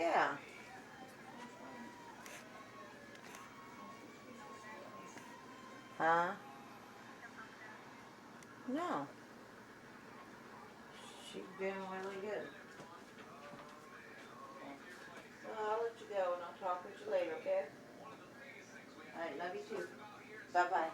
Yeah. Huh? No. She's been really good. Well, I'll let you go and I'll talk with you later, okay? Alright, love you too. Bye-bye.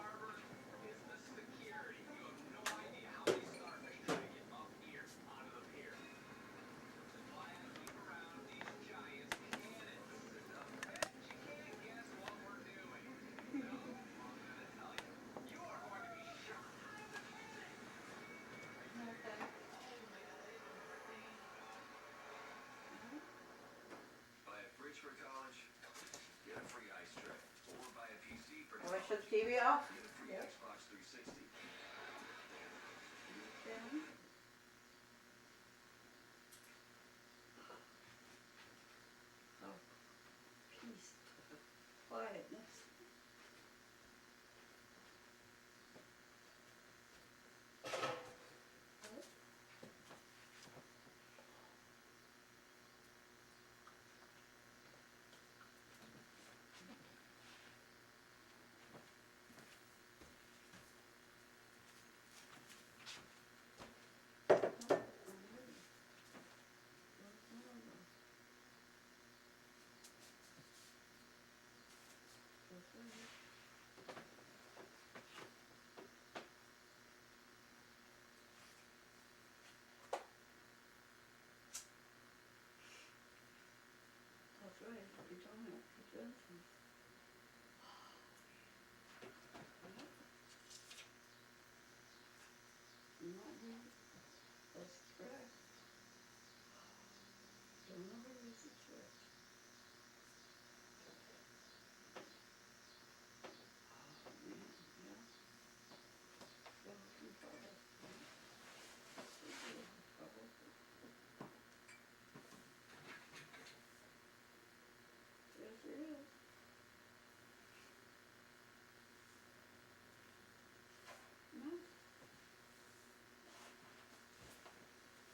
Want me to shut the TV off? Yep. Okay. Oh, peace. Quietness. That's right. You told me to do something. That's correct. Don't ever lose the church. Oh man, yeah. Full control. Yes, it is. No,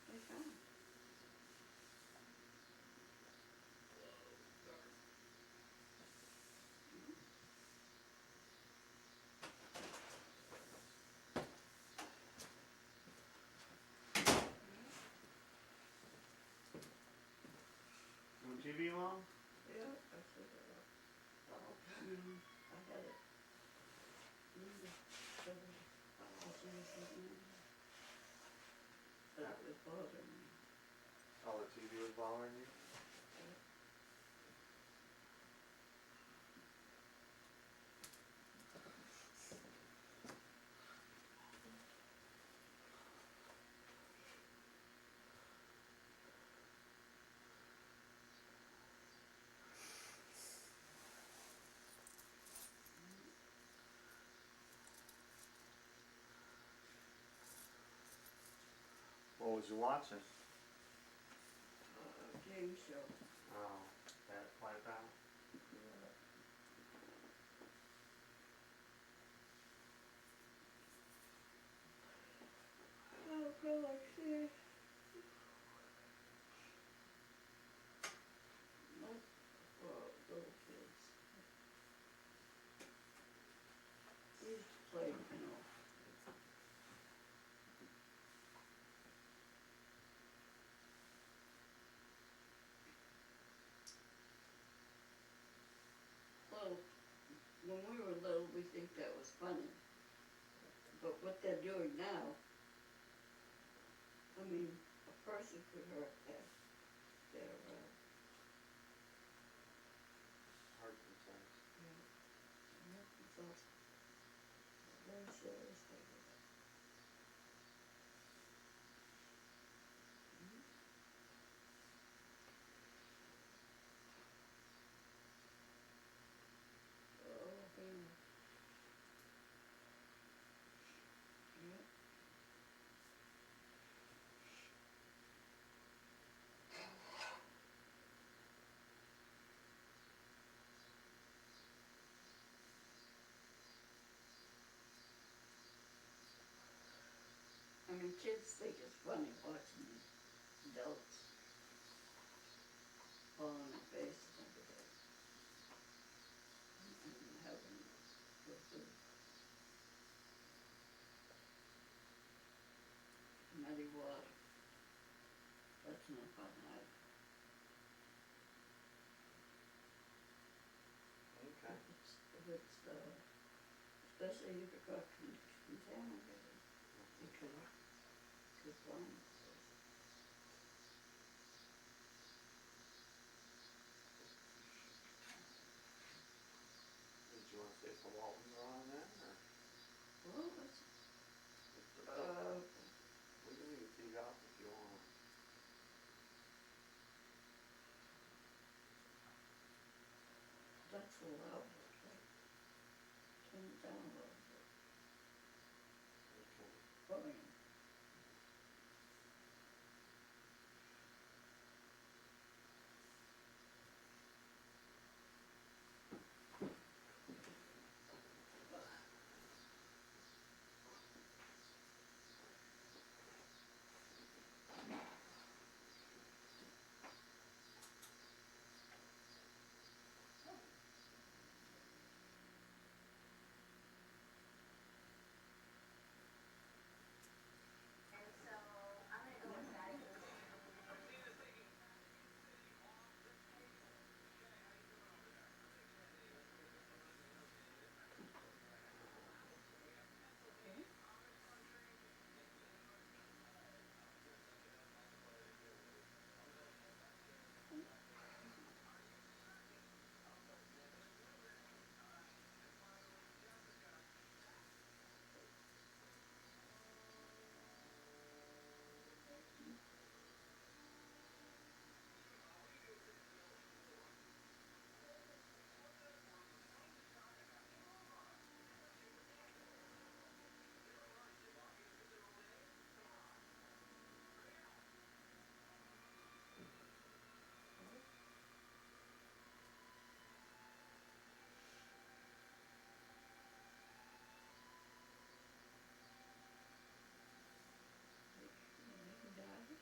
they can't. No TV, Mom? Yeah, I said that. Oh, okay. I had it. Linda TheBerge. She was sitting in. But it was bothering me. Oh, the TV was bothering you? What was you watching? Game show. Oh, that Wipeout? Yeah. Oh, God, see. Not for little kids. We used to play, you know. Well, when we were little, we think that was funny. But what they're doing now, I mean, a person could hurt their Hard concerns. themselves. Very serious thing. Oh, man. Yeah. I mean, kids think it's funny watching adults falling Muddy water. That's no fun either. Okay. Especially if it got contaminated, it could burn. Did you want to see if the Waltons are on there, or Well, that's, if uh, we can leave the TV off if you want. that's loud, okay. Turn it down a little bit. Okay. I mean, maybe die.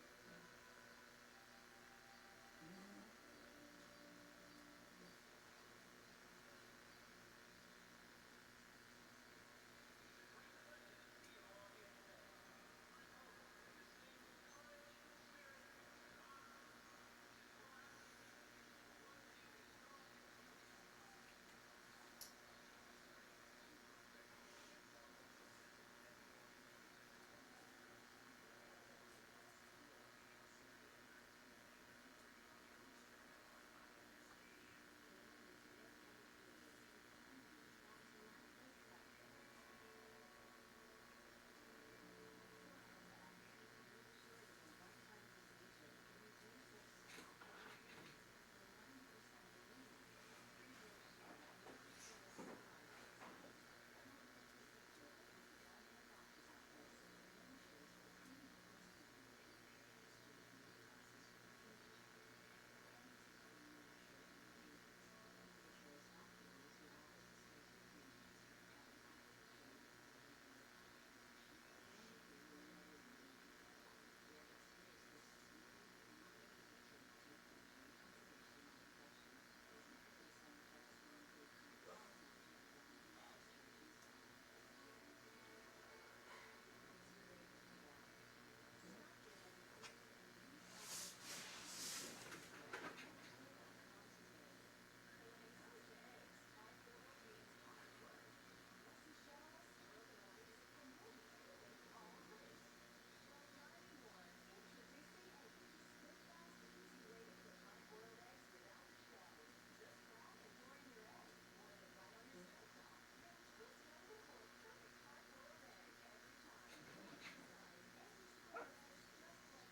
What? Go talk to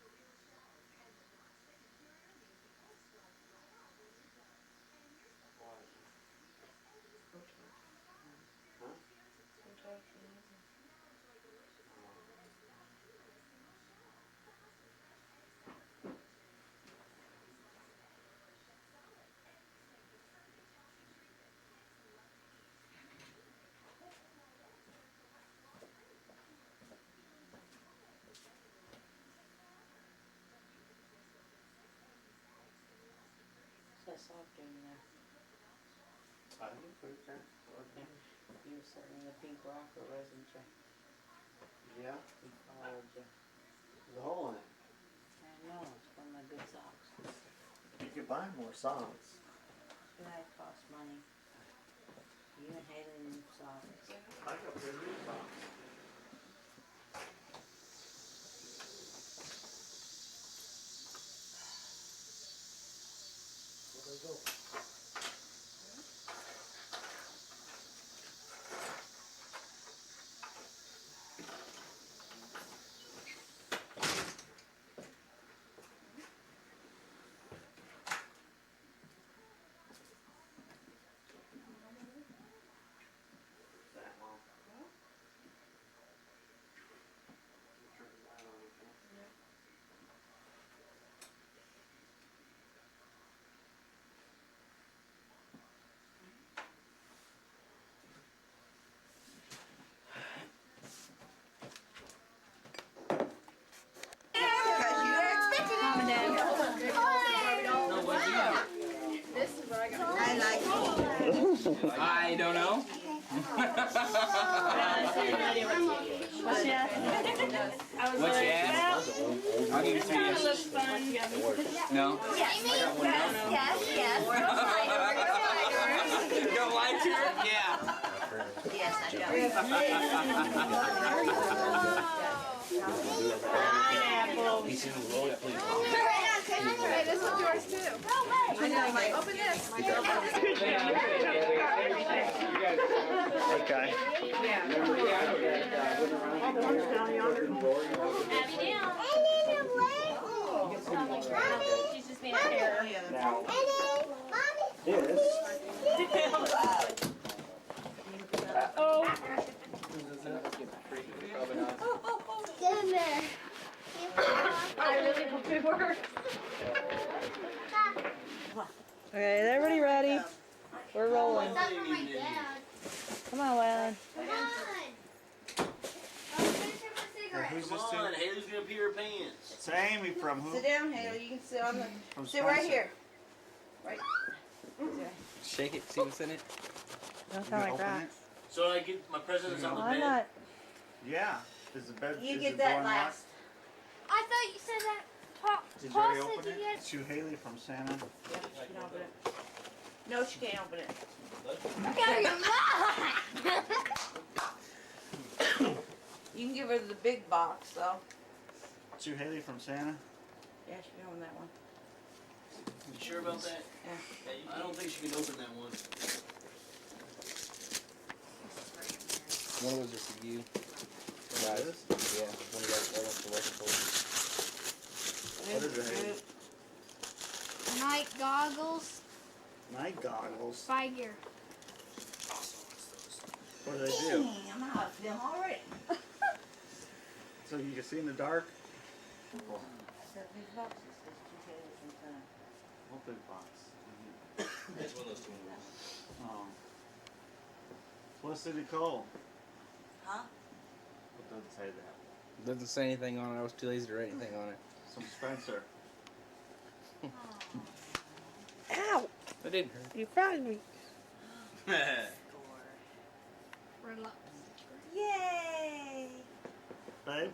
Huh? Go talk to Linda. Oh. Is that soft in there? I think it's okay. It's okay. You were sitting in the pink rocker, wasn't you? Yeah, He followed you. there's a hole in it. I know, it's one of my good socks. You could buy more socks. That costs money. You and Haley need socks. I got pretty new socks. Where'd they go? That, Mom? You turn the light on, okay? I don't know. What's that? What's your ad? I'll give you 3 years. No? Yes. You don't like her? Yeah. Yes, I do. Pineapple. Hey, this one's yours too. I know, like, open this. Okay. She's just being a terror. Yes. Oh. I really hope it works. Okay, is everybody ready? We're rolling. Come on, Waylon. Who's Come on, Haley's gonna pee her pants. It's Amy from who? Sit down, Haley. You can sit on the. From Sit right Spencer. here. Right. Shake it, see what's in it. Don't You sound like open rocks. So I get my presents on the I'm bed. not. it? Yeah. Is the bed? You is get the that door unlocked? last. I thought you said that. Did you Paul already said open you it? had. It's you, Haley from Santa. Yeah, she can open it. No, she can't open it. Look out of your mouth! You can give her the big box, though. It's you, Haley from Santa. Yeah, she can open that one. You sure about that? Yeah. I don't think she can open that one. One of those is for you. What is this? Yeah, one of those ones for electrical. What is it, Haley? Night goggles, Night goggles. figure. What do they do? Dang, I'm out of film already. So you can see in the dark? That big box is just two Haley's and Santa. What big box? It's one of those two. Oh. What's the Nicole? Huh? What doesn't say that? Doesn't say anything on it. I was too lazy to write anything on it. Some Spencer. Ow! That didn't hurt. You fried me. Relax. Yay! Babe?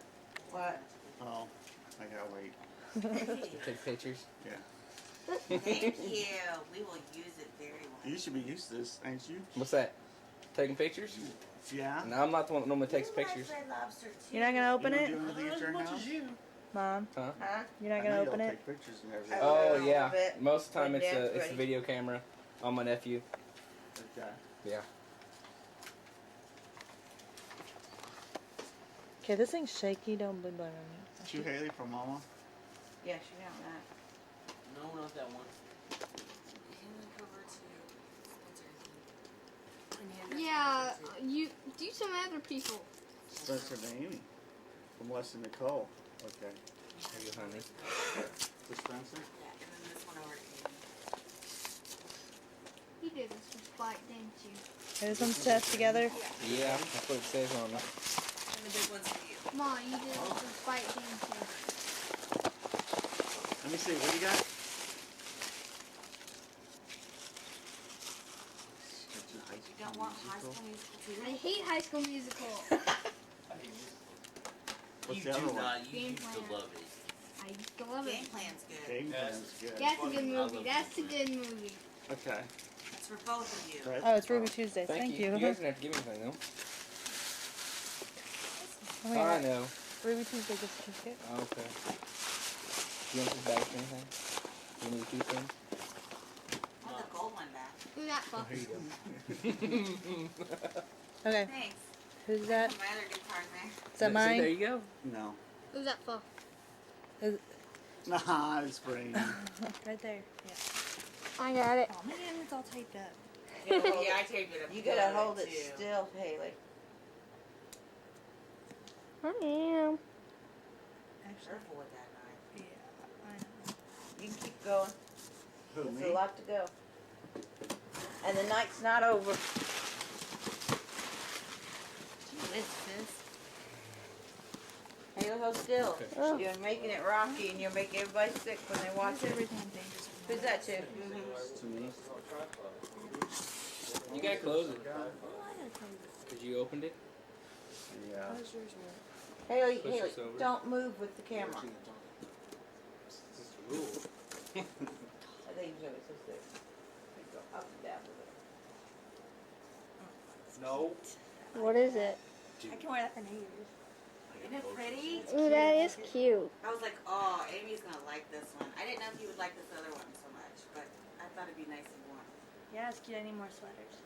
What? Oh, I gotta wait. Take pictures. Yeah. Thank you. We will use it very well. You should be used to this, ain't you? What's that? Taking pictures? Yeah. No, I'm not the one that normally takes pictures. Red Lobster too. You're not gonna open You it, don't do anything at your house? Mom? Huh? Huh? You're not I gonna know open y'all it. take pictures and everything. I will. Oh a yeah. little bit Most of the time when it's Dad's a ready. video camera on my nephew. Okay. Yeah. Okay, this thing's shaky. Don't blame it on me. It's you, Haley from Mama. Yeah, she got that. No, not that one. Yeah, you do some other people. Spencer and Amy. From Wes and Nicole. Okay. There you go, honey. To Spencer? You did this with Spike, didn't you? There's some stuff together. Yeah, that's what it says on it. Mom, you did this with Spike, didn't you? Let me see, what do you got? don't want High School Musical too. I hate High School Musical. What's You the other do one? not. You Game used to Plan. love it. I used to love Game it. Plan's good. Game Plan's good. That's a good I movie. love That's a Game good movie. Okay. That's for both of you. Right. Oh, it's Ruby Tuesdays. Thank you. You guys don't have to give me anything, though. Oh, Oh, yeah. I know. Ruby Tuesday gift certificate. Oh, okay. You want this bag for anything? You need two things? I want the gold one back. Who's that for? There you go. Okay, Thanks. who's that? Put my other guitar in there. Is that There mine? you go. No. Who's that for? Nah, it's brain. Right there. Yeah. I got it. Oh man, it's all taped up. You gotta hold Yeah, I it- taped it up. You gotta hold it too. still, Haley. I am. Actually, Careful with that knife. yeah, I know. You can keep going. Who, There's me? a lot to go. And the night's not over. Gee whiz, sis. Haley, hold still. Okay. Oh. You're making it rocky and you'll make everybody sick when they watch Why's it. everything dangerous? Who's that to? To me. You gotta close it. Oh, I gotta close it. Because you opened it. Yeah. How does yours work? Haley, Push Haley, this over. don't move with the camera. That's the rule. I think usually it's just this. You go up and down with it. No. What is it? I can wear that for New Year's. Isn't it pretty? Ooh, that is cute. I was like, oh, Amy's gonna like this one. I didn't know if you would like this other one so much, but I thought it'd be nice and warm. Yeah, it's cute. I need more sweaters.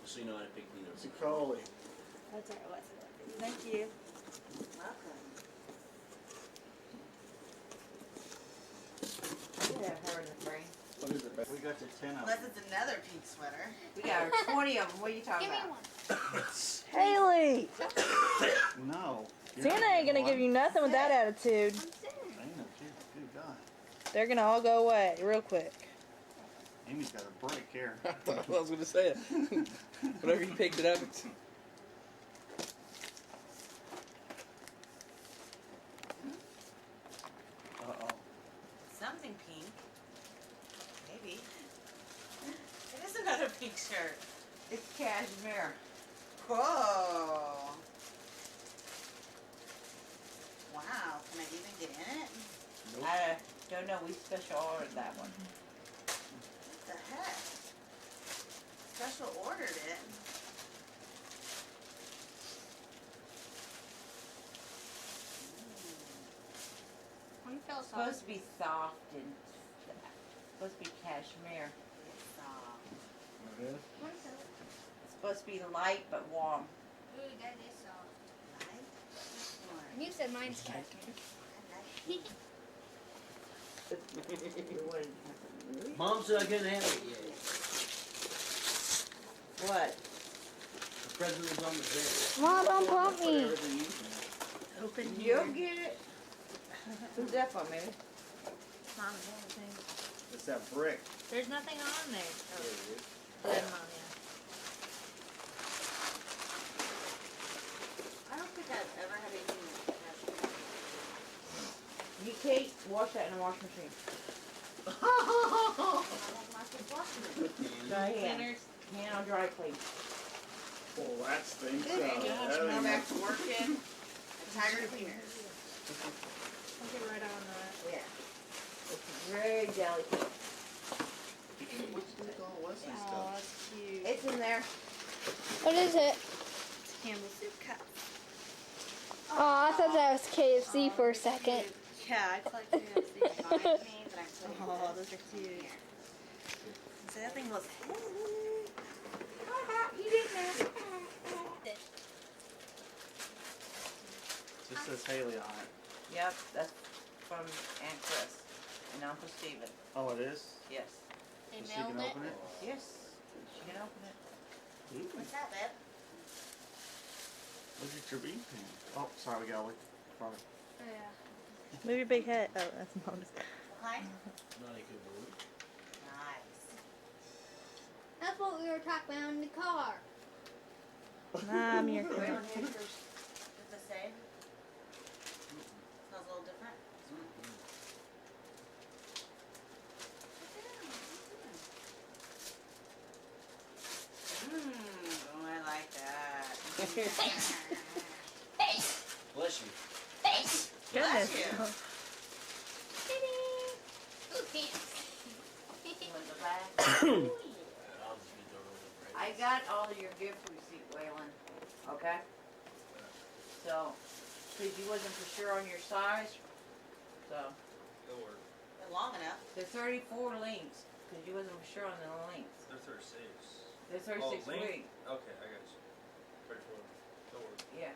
So you know how to pick me It's up. a Crowley. That's alright. What's it? Thank you. Welcome. Yeah, her in the frame. What is it? We got the 10 of Unless them. it's another pink sweater. We got 20 of them. What are you talking Give me about? one. Haley! No. You're Santa not ain't gonna one. give you nothing with that attitude. I'm saying. Ain't no kid. Good God. They're gonna all go away real quick. Amy's got a break here. I thought I was gonna say it. Whenever you picked it up, it's... Uh-oh. Something pink. Maybe. It is another pink shirt. It's cashmere. Whoa. Wow. Can I even get in it? I don't know. We special ordered that one. What the heck? Special ordered it. I felt It's supposed to be soft and supposed to be cashmere. It's soft. It's supposed to be light but warm. Ooh, that is soft. Right? This one. You said mine's cashmere. I like it. Mom said I couldn't have it yet. What? The present was on the bed. Mom, don't pump me. Open You'll get it. Who's that for, maybe? Mom, everything. It's that brick. There's nothing on there. There it is. Good, Mom, yeah. I don't think I've ever had anything that has You can't wash that in the washing machine. I don't like it washing it. Dry hand. Hand on dry clean. Oh, that stinks. And you have to That go ain't back to working. Tiger cleaners. I'll get right on that. Yeah. It's very delicate. What's this all Wesley Oh, stuff? that's cute. It's in there. What is it? It's Campbell soup cup. Oh, I thought that was KFC for a second. Yeah, it's like KFC. Reminds me that I'm putting Oh, this those are cute. here. So that thing was You didn't ask. Just says Haley on it. Yep, that's from Aunt Chris and Uncle Steven. Oh, it is? Yes. They So she can mailed it. open it? Yes. She can open it. Ooh. What's that, babe? Look at your bean pan. Oh, sorry, we got away from it. Oh, yeah. Move your big head. Oh, that's Mom's. Hi. Not a good word. Nice. That's what we were talking about in the car. Mom, you're Wait cute. on here first. Does it say? Smells a little different. Bless you. Goodness. you. Ooh, pants. You want the back? I'll just get the roll of I got all of your gift receipt, Waylon. Okay? So, cause you wasn't for sure on your size, so. It'll work. They're long enough. They're 34 links, cause you wasn't for sure on the length. They're 36. They're 36 length? links. Okay, I got you. 34. It'll work. Yeah.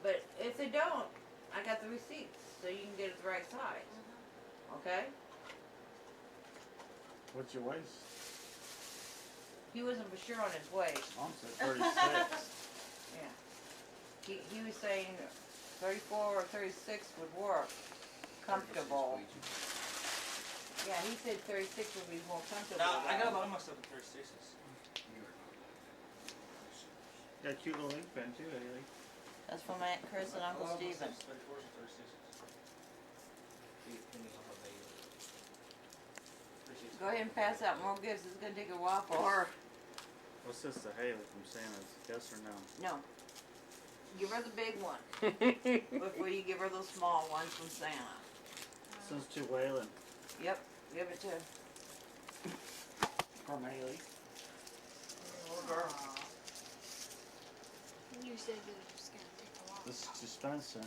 But if they don't, I got the receipts, so you can get it the right size. Okay? What's your waist? He wasn't for sure on his waist. Mom said 36. Yeah. He was saying 34 or 36 would work. Comfortable. Yeah, he said 36 would be more comfortable. Now, I got a lot of my stuff in 36s. Got a cute little ink pen too, Haley. That's from Aunt Chris and Uncle A lot of my Steven. stuff's 34s and 36s. Depending on how they 36. Go ahead and pass out more gifts. It's gonna take a while for her. What's this to Haley from Santa's? Yes or no? No. Give her the big one before you give her those small ones from Santa. This is to Waylon Yep. Give it to from Haley. her. You said it was just gonna take a while. This is to Spencer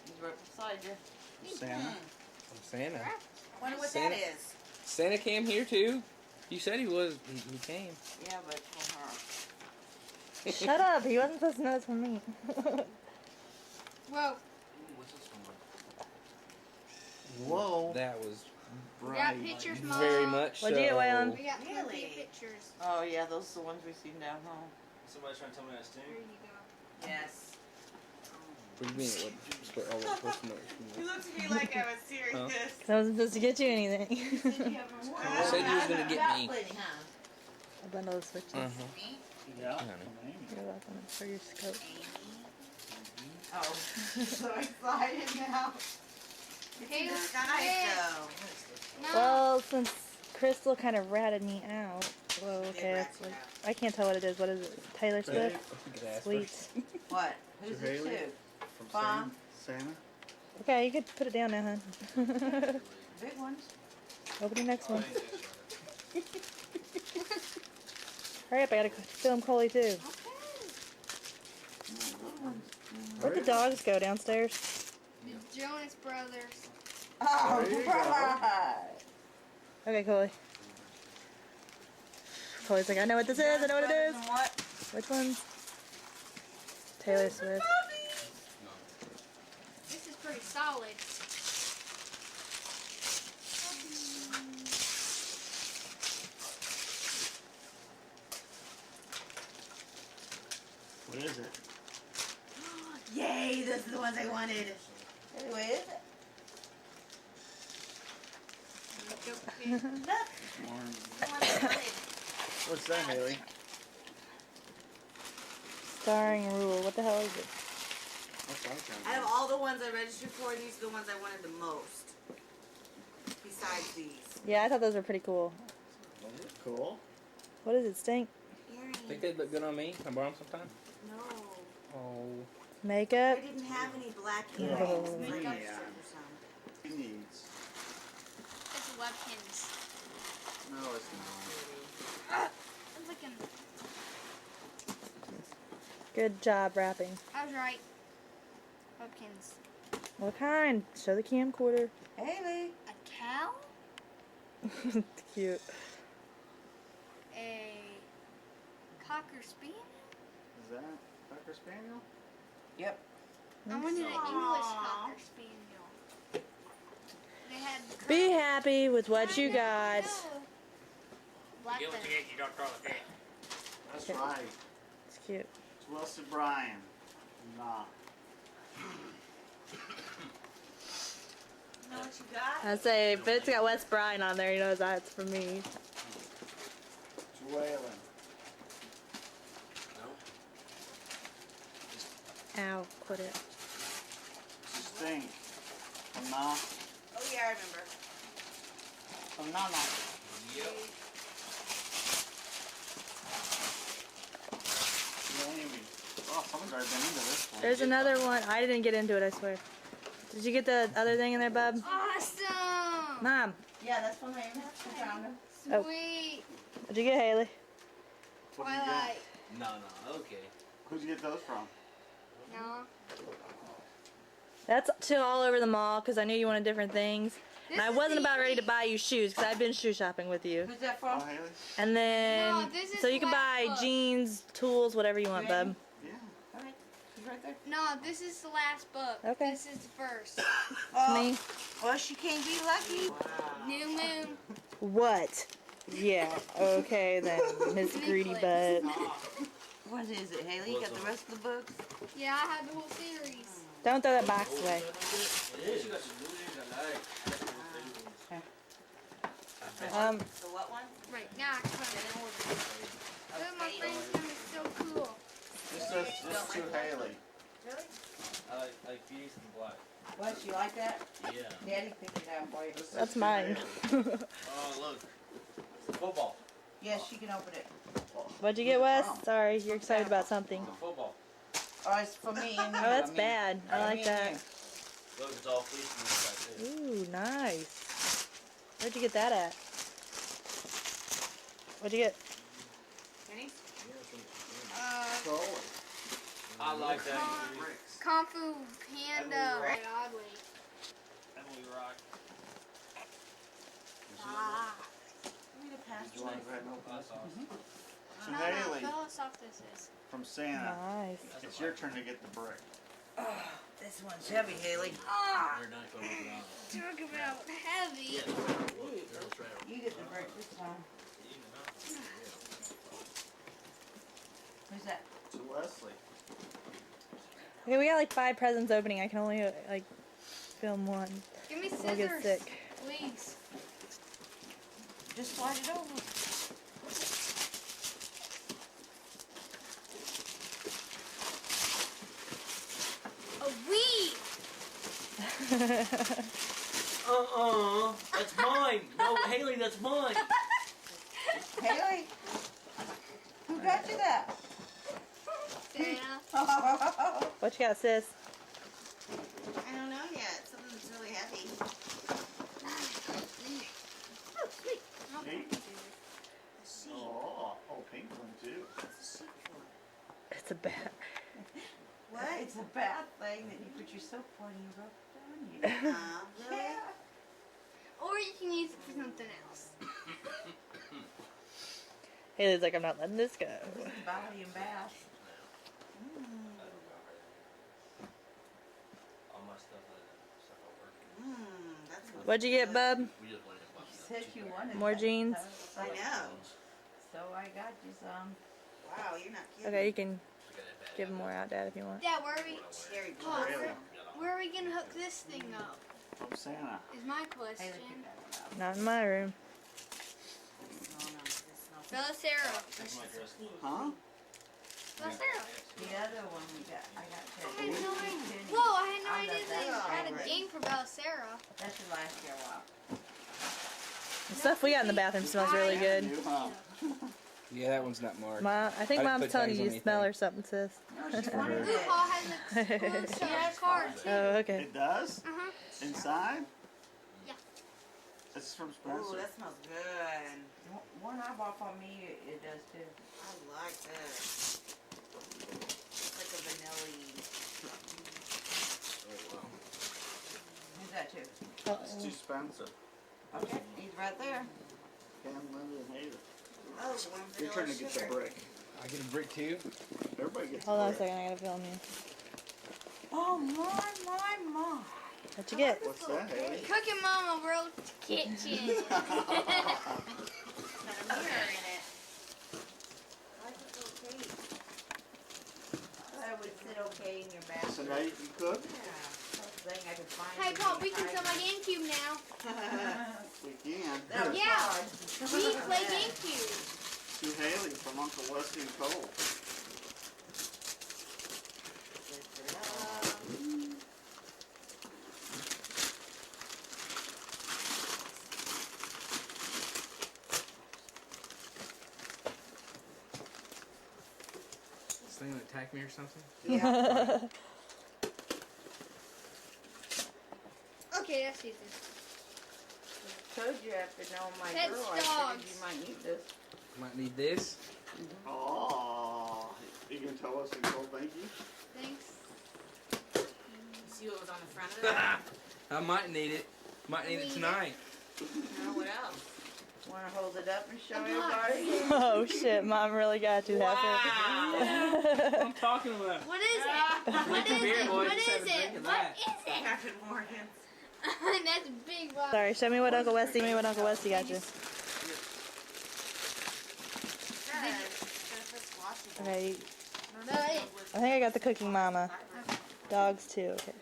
He's right beside you. from Santa. From Santa. Wonder what Santa. that is. Santa came here too. You said he was. He came. Yeah, but for her. Shut up. He wasn't supposed to know it's from me. Whoa, What's this one? Whoa. That was we got Bright. pictures, Mom. very much. What'd you get, Waylon? We got plenty Really? of pictures. Oh yeah, those are the ones we seen down home. Somebody trying to tell me I Here stink? you go. Yes. What do you mean? What all that post notes? You looked at me like I was serious. Huh? I wasn't supposed to get you anything. You said you was gonna get me. A bundle of switches. Uh huh. Yeah. Honey. from Amy. You're welcome for your scope. Oh, so excited now. It's in disguise though. No. Well, since Crystal kind of ratted me out. Whoa, Did okay. rat That's you like, out. I can't tell what it is. What is it? Taylor Swift? Sweet. What? Who's To it Haley? to? From Mom? Santa. Okay, you could put it down now, hon. Big ones? Open the next Oh, one. I ain't extra. Hurry up, I gotta film Coley too. Where'd the dogs go? Downstairs? The Jonas Brothers. Oh, There you go. right. Okay, Coley. Coley's like, I know what this is, I know what it is. And what? Which one's? Taylor Swift. This is pretty solid. What is it? Yay, this is the ones I wanted. Anyway, is it? Look, the ones I wanted. What's that, Haley? Starring Rule. What the hell is it? What's that Out of kind all the ones I registered for, these are the ones I wanted the most. Besides these. Yeah, I thought those were pretty cool. of? Cool. What does it stink? Earrings. Think they'd look good on me? Can I borrow them sometime? No. Oh. Makeup? I didn't have any black No. earrings. Like Yeah. upstairs or something. He needs. It's Webkins. No, it's not. I'm looking. Good job wrapping. I was right. Webkins. What kind? Show the camcorder. Haley. A cow? Cute. A cocker spaniel? Is that Cocker Spaniel? Yep. I wanted an English cocker spaniel. They had. Be happy with what you got. No. Black Get what you then. get, you don't throw it. That's right. It's cute. It's Wilson Bryan. Nah. You know what you got? I say, if it's got Wes Bryan on there, he knows that's for me. It's Waylon. Ow, quit it. Stink. From Nah. Oh yeah, I remember. From Nana. Yep. Amy. Oh, Oh, someone's already been into this one. There's another one. I didn't get into it, I swear. Did you get the other thing in there, bub? Awesome. Mom, Yeah, that's from Amy. I found him. Oh. Sweet. what'd you get, Haley? What'd you get? Twilight. No, okay. Who'd you get those from? No. That's too all over the mall because I knew you wanted different things. And I wasn't about ready to buy you shoes because I've been shoe shopping with you. Who's that Oh, from? Haley? And then, No, this is so you can the buy last book. jeans, tools, whatever you want, bub. Yeah. Alright, he's right there. No, this is the last book. Okay. This is the first. Me? Well, she can't be lucky. New Moon. What? Yeah, okay then, Miss Greedy Butt. What is it, Haley? You got the rest of the books? Yeah, I have the whole series. Don't throw that box away. So what one? Right now, I can put it in order. Look at my friend's gonna be so cool. This is to Haley. Really? I like these and black. What, you like that? Yeah. Daddy picked it out for you. This is That's to mine. Haley. Oh, look. Football. Yes, she can open it. What'd you get, Wes? Sorry, you're excited about something. Football. Oh, it's for me and you. Oh, that's I mean, bad. I me like and that. you. Look, it's all fleece and inside Ooh, nice. Where'd you get that at? What'd you get? Penny? So, I like that. Kung Fu Panda. Emily Oddly. Emily Rock. Ah. Give me the pass. did you want to go ahead and open That's this? awesome. To No, Haley no, how soft this is. from Santa. Nice. It's your turn to get the brick. Oh, this one's heavy, Haley. Ah, They're not going to put it on. talk about heavy. Yeah, look, they're all travel. You get the break this time. Who's that? To Leslie. Okay, we got like 5 presents opening. I can only like film one. Give me We'll get scissors, sick. please. Just slide it over. A weed. That's mine. No, Haley, that's mine. Haley? Who got you that? Santa. What you got, sis? I don't know yet. Something that's really heavy. Oh, sweet. Neat. A sheep. Oh, pink one too. What's a sheep for? It's a bat. What? It's a bad thing that you put your soap on and you rub it on you. Really? Yeah. Or you can use it for something else. Haley's like, I'm not letting this go. This is body and bath. All my stuff at work. That's what What'd you get, bub? We just wanted to You bust said you wanted More that, jeans? so- I know. So I got you some. Wow, you're not kidding. Okay, you can give more out, Dad, if you want. Dad, where are we? Cherry Oh, blossom. where are we gonna hook this thing up? From Santa. Is my Haley question. picked that one out. Not in my room. Oh, no, this smells Bella Sarah. That's my dress. Huh? Bella Sarah. The other one we got, I got I Teddy. had no idea. Penny. Whoa, I had no I idea love they that had a favorite. game for Bella Sarah. That should last you a while. The stuff we got in the bathroom smells really good. You, huh? Yeah, that one's not marked. Mom, I think I didn't Mom's put telling tags you on to smell anything. or something, sis. No, she wanted Blue it. Paul has a exclusive card too. Oh, okay. It does? Uh-huh. Inside? Yeah. This is from Ooh, Spencer. that smells good. One I bought for me, it does too. I like this. It's like a vanilla-y. Who's that to? It's to Spencer. Okay, he's right there. Cam, Linda, and Hayden. Oh, one Your vanilla turn to get the sugar. brick. I get a brick too. Everybody gets Hold a on a brick. second, I gotta film you. Oh my. What'd you get? What's that, Haley? Cooking Mama World Kitchen. It's got a mirror in it. I like this little cake. That would sit okay in your So bathroom. now you can cook? Yeah. First thing I could find. Hey, would Paul, be we can sell my ivory. GameCube now. We can. That was Yeah. hard. We play GameCube. To Haley from Uncle Leslie and Cole. This thing to attack me or something? Yeah. Okay, that's easy. Told you after knowing my Pets, girl, I figured dogs. you might need this. Might need this. Oh, you gonna tell us Nicole, thank you? Thanks. See what was on the front of it? I might need it. Might need it tonight. No, what else? Want to hold it up and show A everybody? Oh shit, Mom really got you that What I'm talking about. What is it? What Drink is the beer, it? boys. What Just is have a drink it? of What that. is it? Captain Morgan. That's big box. Sorry, show me what Uncle Westy got you. Okay, No, it. I think I got the Cooking Mama. Dogs too. Okay.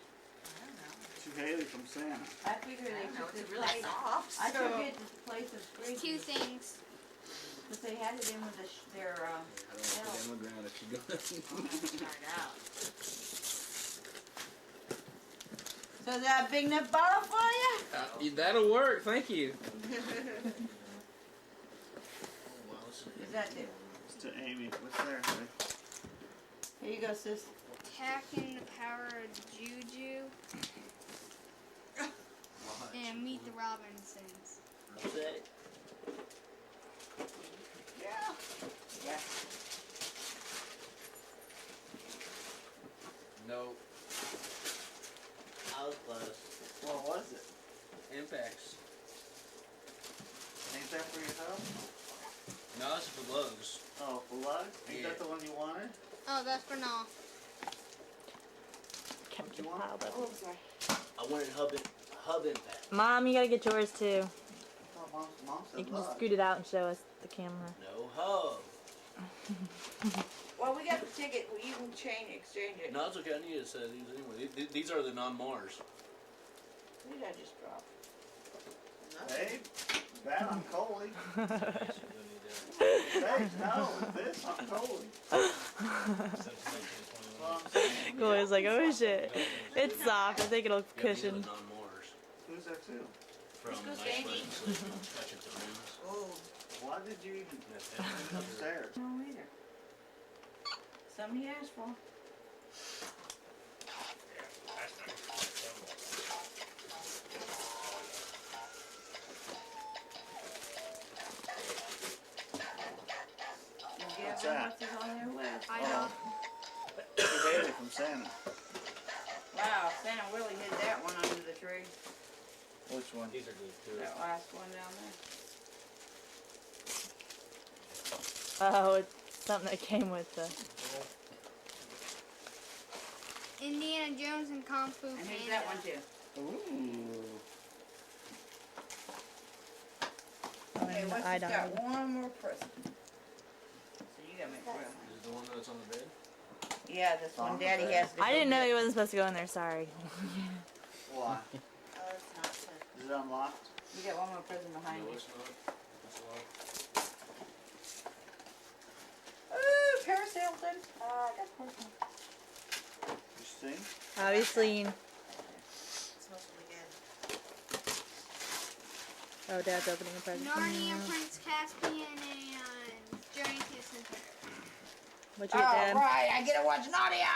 To Haley from Santa. I figured they took It's this really place. soft. I took it to the place of It's two fridges, things. but they had it in with their I don't know if shelf. on the ground if she goes. Try it out. So is that a big enough bottle for you? That'll work. Thank you. Is that it? It's to Amy. What's there, Haley? Here you go, sis. Attacking the power of Juju. And Meet the Robinsons. What's that? Yeah. Yeah. No I was close. What was it? impacts. Ain't that for your house? No, it's for Lowe's. Oh, for luck? Ain't Yeah. that the one you wanted? Oh, that's for now. Kept You you want? piled up. Oh, sorry. I wanted hub impact. Mom, you gotta get yours too. Oh, Mom You said can just luck. scoot it out and show us the camera. No hub. Well, we got the ticket. Well, you can exchange it. No, it's okay. I need to set these anyway. These are the non-Mars. What did I just drop? Hey, that on Coley. So you don't need that. Hey, no, this on Coley. That's what I'm saying. Chloe's like, oh shit. It's soft. I think it'll Yeah, these are cushion. the non-Mars. Who's that too? From Let's go, Nice Sandy. Weather Sleep. Touch it to rooms. Oh, Why did you even That's it. upstairs? no either. Something he asked for. What's that? What's on their list? I know. To Haley from Santa. Wow, Santa Willie hid that one under the tree. Which one? These are good too. That last one down there. Oh, it's something that came with the. Indiana Jones and Kung Fu And Panda. here's that one too. Ooh. Okay, And what's I this don't. got? One more present. So you gotta make room. This is the one that's on the bed? Yeah, this one On the Daddy bed. has to I go didn't know get. he wasn't supposed to go in there. Sorry. Why? Oh, it's not to. Is it unlocked? You got one more present behind No, you. it's not. It's locked. Ooh, Paris Hilton. Oh, I got personal. You see? Obviously. It's supposed to be good. Oh, Dad's opening a present. Narnia, Prince Caspian, and Journey to the Center. What you get, Dad? Alright, I get to watch Nadia!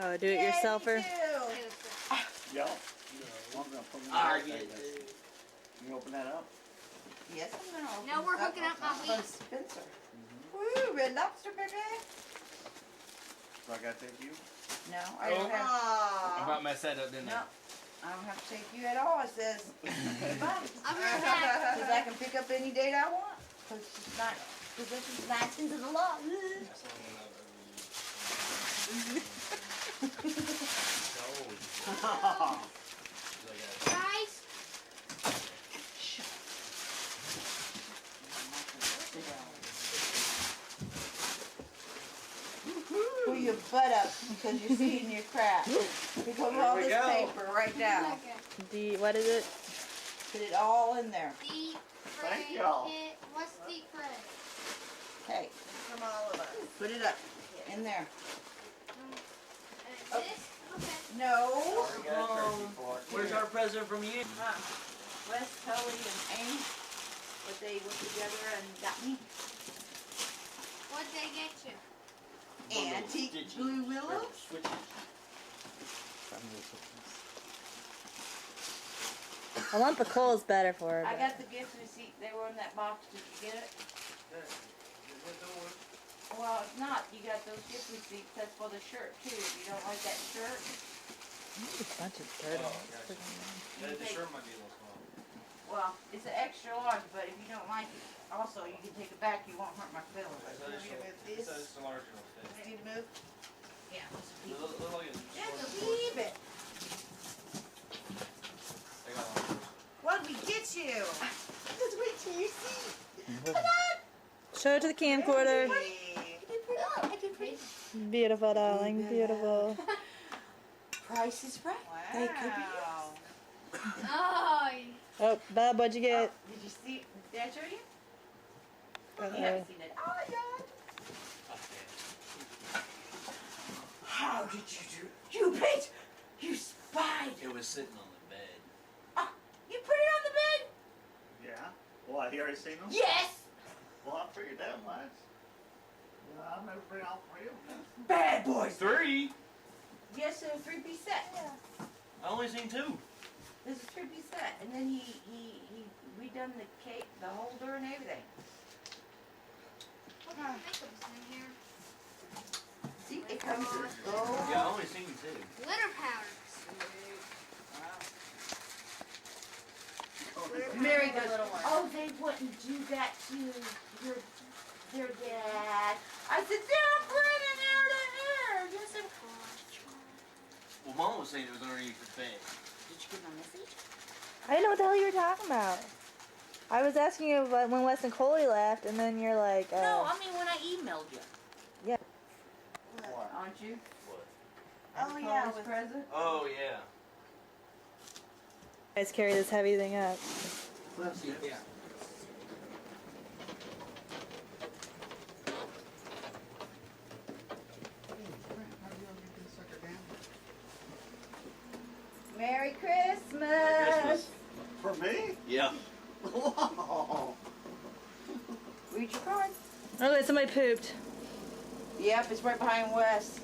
Oh, do it yourselfer. Yay, me too. Okay, let's go. Yo. I'm gonna put me I in get there. it. You open that up? Yes, I'm gonna open Now this we're hooking up my for wheat. Spencer. Woo, red lobster, baby. So I gotta take you? No, I don't have. I about messed that up, didn't No, I don't have to take you at all, it says. Goodbye. I'll be right back. Because I can pick up any date I want. Because it's not, because this is not into the law. Guys, Pull your butt up because you're seeing your crap. Pick up all we this go. paper right now. What is it? Put it all in there. deep Thank fry y'all. it. What's deep fry? Okay, From all of us. put it up in there. This? Okay. No. We got a turkey for it. Where's our present from you? Wes, Tully, and Amy, but they went together and got me. What'd they get you? Antique Stitchy. blue willow? Switches. I want the coals better for her. I but- got the gift receipt, they were in that box, did you get it? Well, if not, you got those gift receipts, that's for the shirt too, if you don't like that shirt. There's a bunch of dirt on it. It's Yeah, the shirt might be a little small. Well, it's an extra large, but if you don't like it, also, you can take it back, you won't hurt my feelings. I said it's a large enough fit. Need to move? Yeah, let's keep it. Look like it's Just short. leave it. They got one. What did we get you? Just wait till you see. Show it to the camcorder. Hey. Beautiful, darling. Beautiful. Price is right. They could be Wow. Oh, Oh, Bob, what'd you get? Did you see, did I show you? You Uh-oh. haven't seen it. Oh, yeah. How did you do? You bitch! You spied! It was sitting on the bed. You put it on the bed? Yeah. What, you already seen them? Yes! Well, I figured that much. Well, I've never been all three of them. Bad boys! 3? Yes, a 3-piece set. I only seen 2. There's a 3-piece set, and then he redone the cake, the holder, and everything. what kind of makeup's in here? See, it comes with gold. Yeah, I only seen 2. Glitter powder. Mary goes, oh, they wouldn't do that to their dad. I said, they're putting it out of here. Yes, of course. Well, Mom was saying it was underneath the bed. Did you get my message? I didn't know what the hell you were talking about. I was asking you about when Wes and Coley left, and then you're like, No, I mean when I emailed you. Yeah. What? Aren't you? What? Oh, yeah, Cole's with- present. Oh, yeah. you guys carry this heavy thing up. Let's see. Yeah. Merry Christmas. Merry Christmas. For me? Yeah. Wow. Read your card. Oh, wait, somebody pooped. Yep, it's right behind Wes.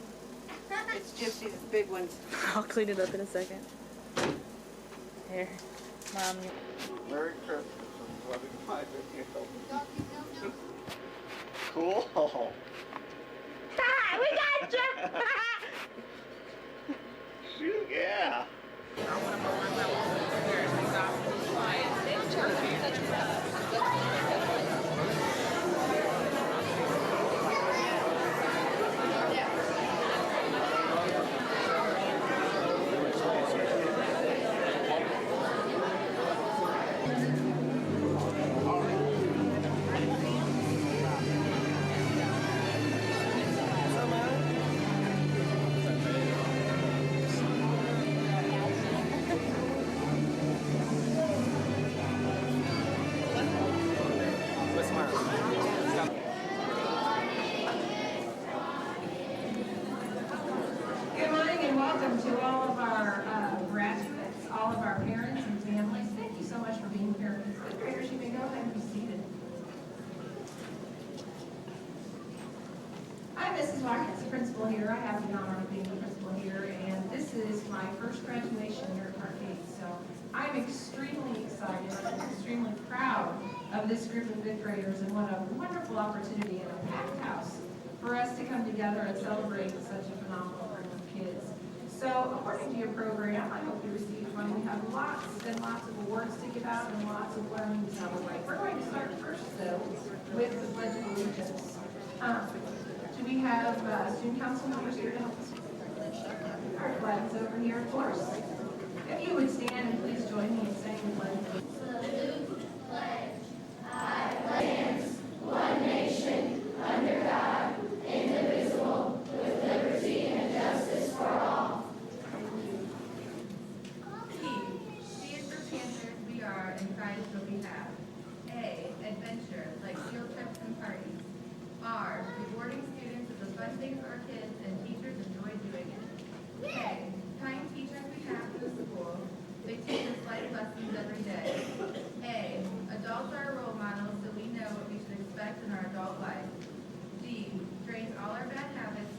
It's Gypsy, the big ones. I'll clean it up in a second. Here. Mom, you... Merry Christmas. And loving my video. No. Cool. We got you! Shoot, yeah. Good morning and welcome to all of our graduates, all of our parents and families. Thank you so much for being here. Fifth graders, you may go ahead and be seated. I'm Mrs. Watkins, the principal here. I have the honor of being the principal here, and this is my first graduation here at Parkgate. So I'm extremely excited and extremely proud of this group of fifth graders, and what a wonderful opportunity in a packed house for us to come together and celebrate such a phenomenal group of kids. So according to your program, I hope you received one. We have lots and lots of awards to give out and lots of learning to celebrate. We're going to start first, though, with the Pledge of Allegiance. Do we have student council members here to help us? Our flag's over here, of course. If you would stand and please join me in saying the pledge. These for Panthers we are and prize what we have. A, adventure, like field trips and parties. R, rewarding students is a fun thing for our kids and teachers enjoy doing it. K, kind teachers we have in the school. They teach us life lessons every day. A, adults are our role models so we know what we should expect in our adult life. D, trains all our bad habits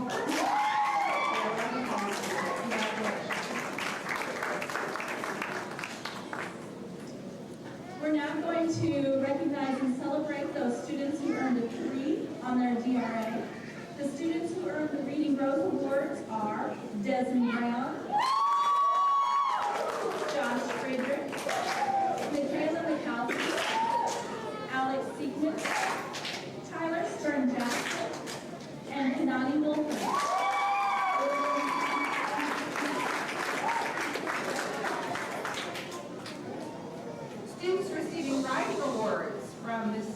Wolford. We're now going to recognize and celebrate those students who earned a 3 on their DRA. The students who earned the Reading Rose Awards are Desmond Brown, Josh Friedrich, Michaela Mikowski, Alex Siegman, Tyler Stern Jackson, and Kanani Wolford. Students receiving writing awards from this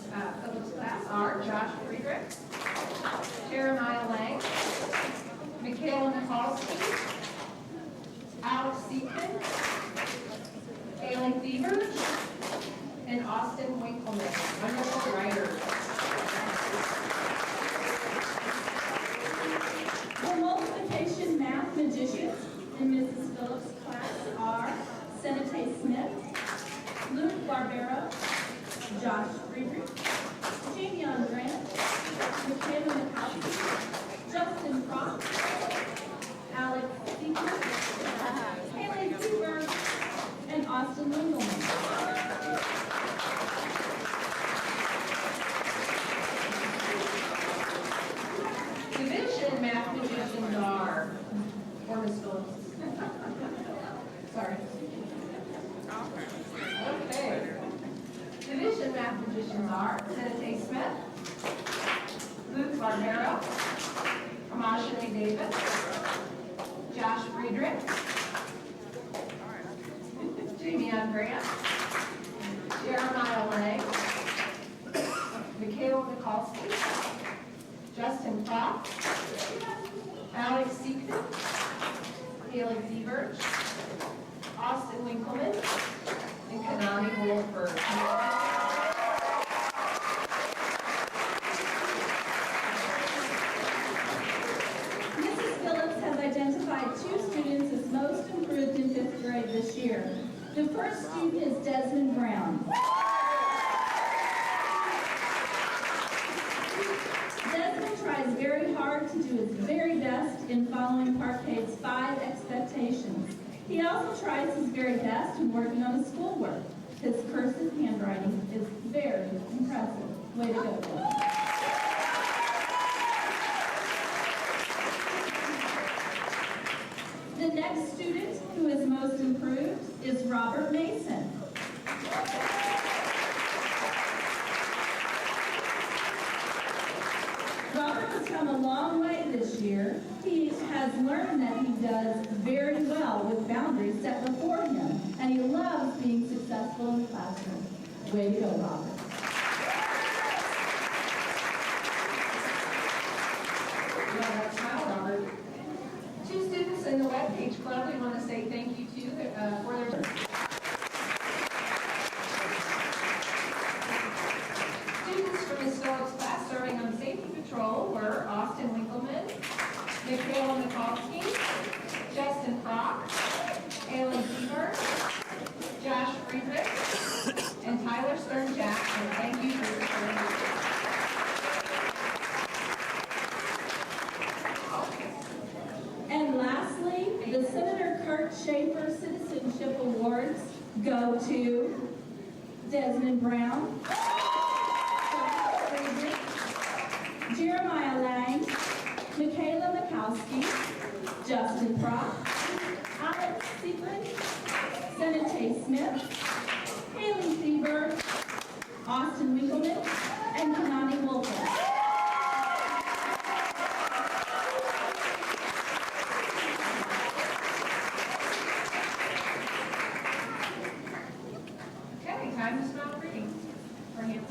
Phillips class are Josh Friedrich, Jeremiah Lang, Michaela Mikulski, Alex Seekman, Haley TheBerge, and Austin Winkleman, wonderful writers. The multiplication math magicians in Mrs. Phillips' class are Senate Smith, Luke Barbero, Josh Friedrich, Jamion Grant, Michaela Mikowski, Justin Croft, Alex Seekman, Haley TheBerge, and Austin Winkleman. Division math magicians are, or Miss Phillips. Sorry. Okay. Division math magicians are Senate Smith, Luke Barbero, Amashane Davis, Josh Friedrich, Jamion Grant, Jeremiah Lang, Michaela Mikulski, Justin Croft, Alex Seekman, Haley TheBerge, Austin Winkleman, and Kanani Wolford. Mrs. Phillips has identified 2 students as most improved in 5th grade this year. The first student is Desmond Brown. Desmond tries very hard to do his very best in following Parquet's 5 expectations. He also tries his very best in working on his schoolwork. His cursive handwriting is very impressive. Way to go, Desmond. The next student who is most improved is Robert Mason. Robert has come a long way this year. He has learned that he does very well with boundaries set before him, and he loves being successful in the classroom. Way to go, Robert. Yeah, that's how, Robert. 2 students in the webpage club we want to say thank you to for their students from Ms. Phillips' class serving on safety patrol were Austin Winkleman, Michaela Mikulski, Justin Crock, Haley TheBerge, Josh Friedrich, and Tyler Stern Jackson. Thank you for your service. And lastly, the Senator Kurt Schaefer Citizenship Awards go to Desmond Brown, Jeremiah Lang, Michaela Mikowski, Justin Prock, Alex Seekman, Senate Smith, Haley TheBerge, Austin Winkleman, and Kanani Wolford. Okay, time to stop reading. For him.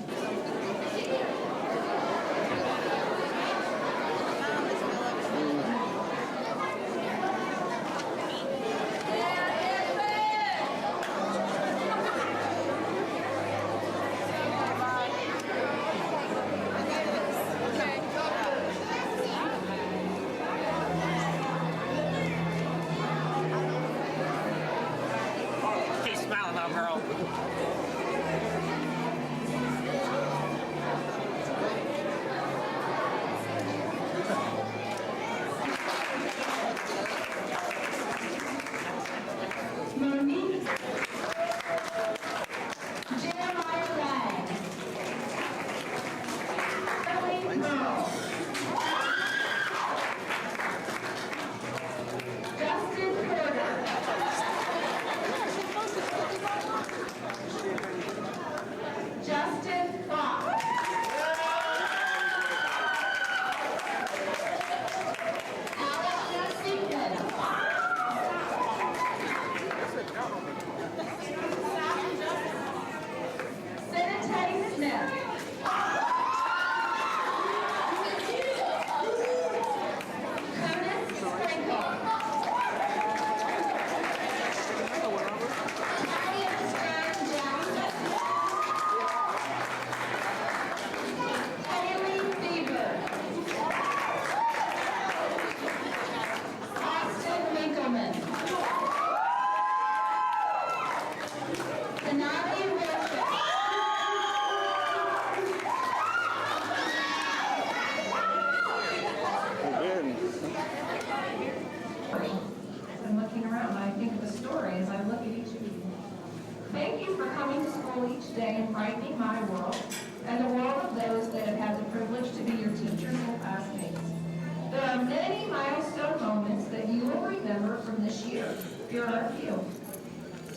that you will remember from this year. Here are a few.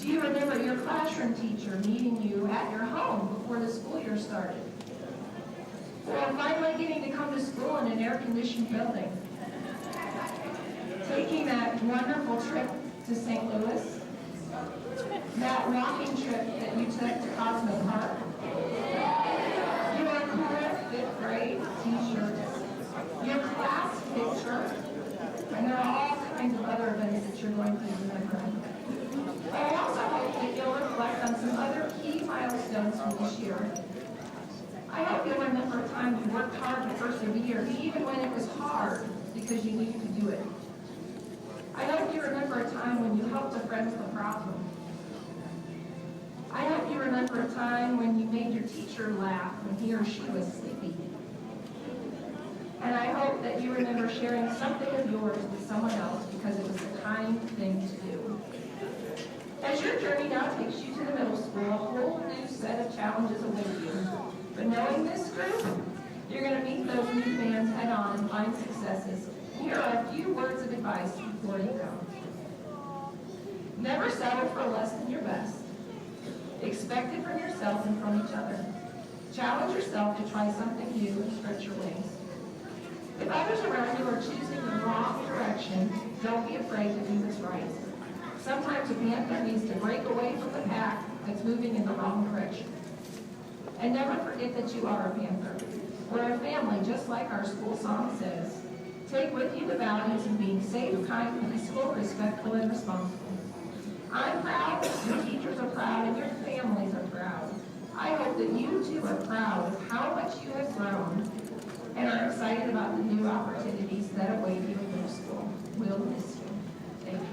Do you remember your classroom teacher meeting you at your home before the school year started? Or finally getting to come to school in an air-conditioned building? Taking that wonderful trip to St. Louis? That walking trip that you took to Cosmo Park? Your cool 5th grade t-shirts? Your class picture? And there are all kinds of other events that you're going to remember. I also hope that you'll reflect on some other key milestones from this year. I hope you'll remember a time you worked hard to persevere, even when it was hard, because you needed to do it. I hope you remember a time when you helped a friend with a problem. I hope you remember a time when you made your teacher laugh when he or she was sleepy. And I hope that you remember sharing something of yours with someone else because it was the kind thing to do. As your journey now takes you to the middle school, a whole new set of challenges await you. But knowing this group, you're going to meet those new fans head on and find successes. Here are a few words of advice before you go. Never settle for less than your best. Expect it from yourself and from each other. Challenge yourself to try something new and stretch your wings. If others around you are choosing the wrong direction, don't be afraid to do what's right. Sometimes a panther needs to break away from the pack that's moving in the wrong direction. And never forget that you are a panther. We're a family, just like our school song says. Take with you the values of being safe, kind, peaceful, respectful, and responsible. I'm proud, your teachers are proud, and your families are proud. I hope that you too are proud of how much you have grown and are excited about the new opportunities that await you in middle school. We'll miss you. Thank you.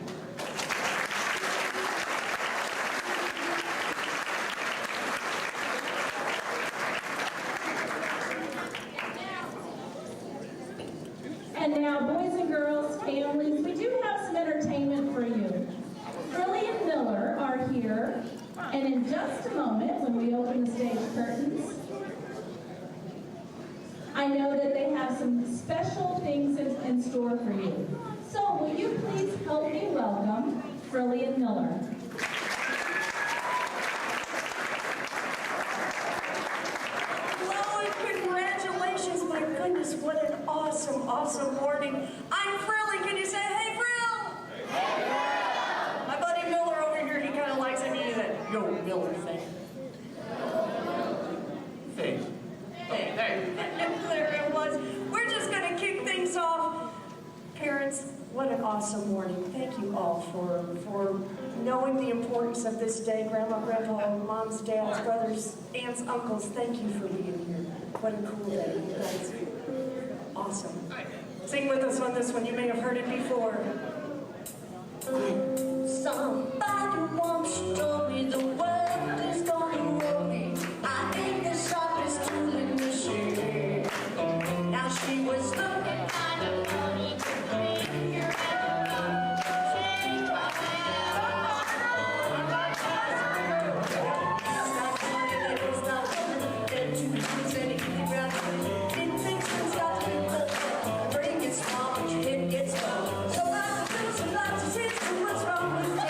And now, boys and girls, families, we do have some entertainment for you. Frilly and Miller are here, and in just a moment, when we open the stage curtains, I know that they have some special things in store for you. So, will you please help me welcome Frilly and Miller? Hello and congratulations, my goodness, what an awesome morning. I'm Frilly, can you say, hey Frill? Hey Frill! My buddy Miller over here, he kind of likes it, he that yo Miller thing. Hey. Hey. There it was. We're just going to kick things off. Parents, what an awesome morning. Thank you all for knowing the importance of this day. Grandma, Grandpa, moms, dads, brothers, aunts, uncles, thank you for being here. What a cool day. You guys are awesome. Sing with us on this one. You may have heard it before. Somebody once told me the world is gonna roll me. I ain't the sharpest tool in the shed. Now she was looking kind of funny to bring your So I can do some lots of sense to what's wrong with me.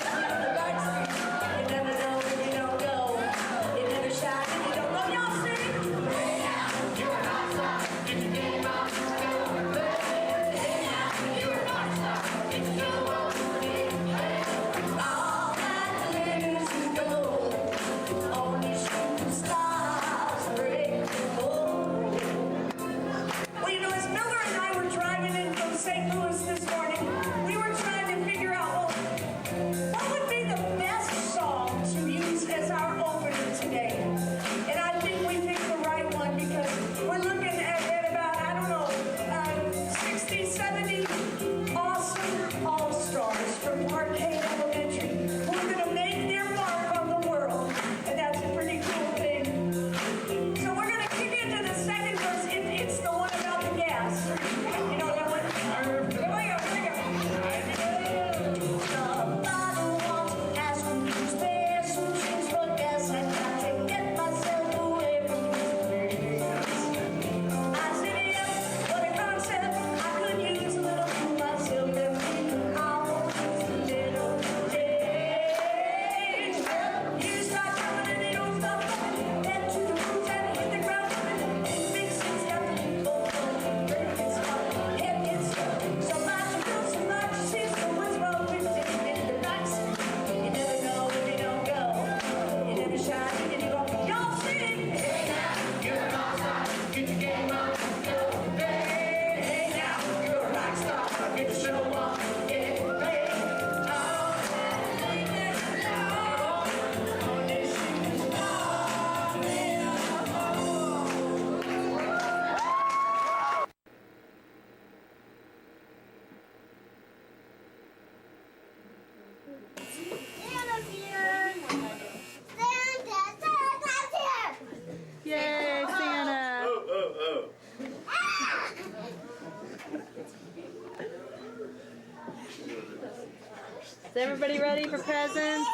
Is everybody ready for presents? Is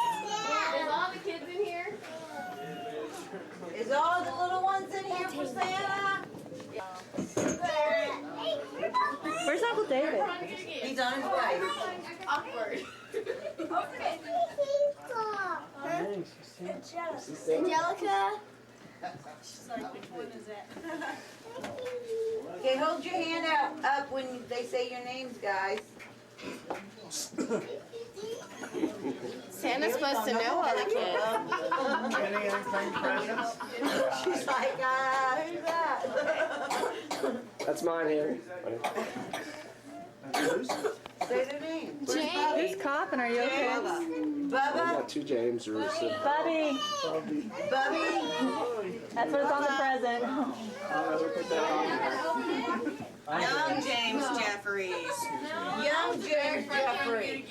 all the kids in here? Is all the little ones in here for Santa? Where's Uncle David? He's on his way. Awkward. Angelica. She's like, which one is that? Okay, hold your hand up when they say your names, guys. Santa's supposed to know all the kids. Any unclaimed presents? She's like, who's that? That's mine, Harry. Say their name. Who's coughing? Are you okay? I Bubba? got two James Russo. Bubby. Bubby? That's what's on the present. Young James Jeffries. Young James Jeffrey.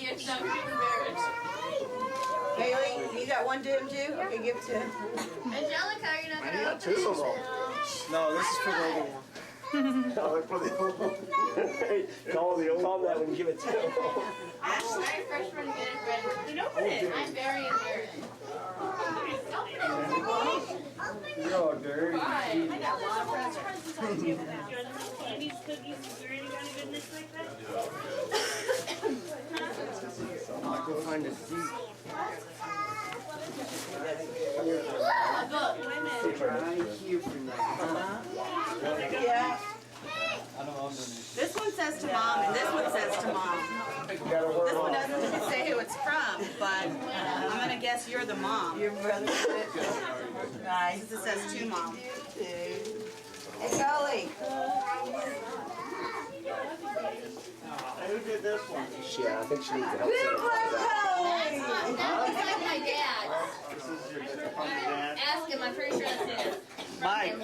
Bailey, you got one to him too? Okay, give it to him. Angelica, are you not I gonna got two of them. No, this is for the older one. No, for the old one. Call that one, give it to him. Very first one to get it ready. Then open it. I'm very embarrassed. You're all dirty. I got a lot of presents on you now. Candies, cookies, is there any kind of goodness like that? I'll go find a seat. Look, women. Right here for now. Yeah. This one says to mom, and this one says to mom. This one doesn't say who it's from, but I'm gonna guess you're the mom. Your brother did. Nice. Because it says to mom. Hey, Golly. Who did this one? Yeah, I think she needs to help Big set Black up. Golly. That's like my dad. This is your from your dad. Ask him, I'm pretty sure that's his. Mike.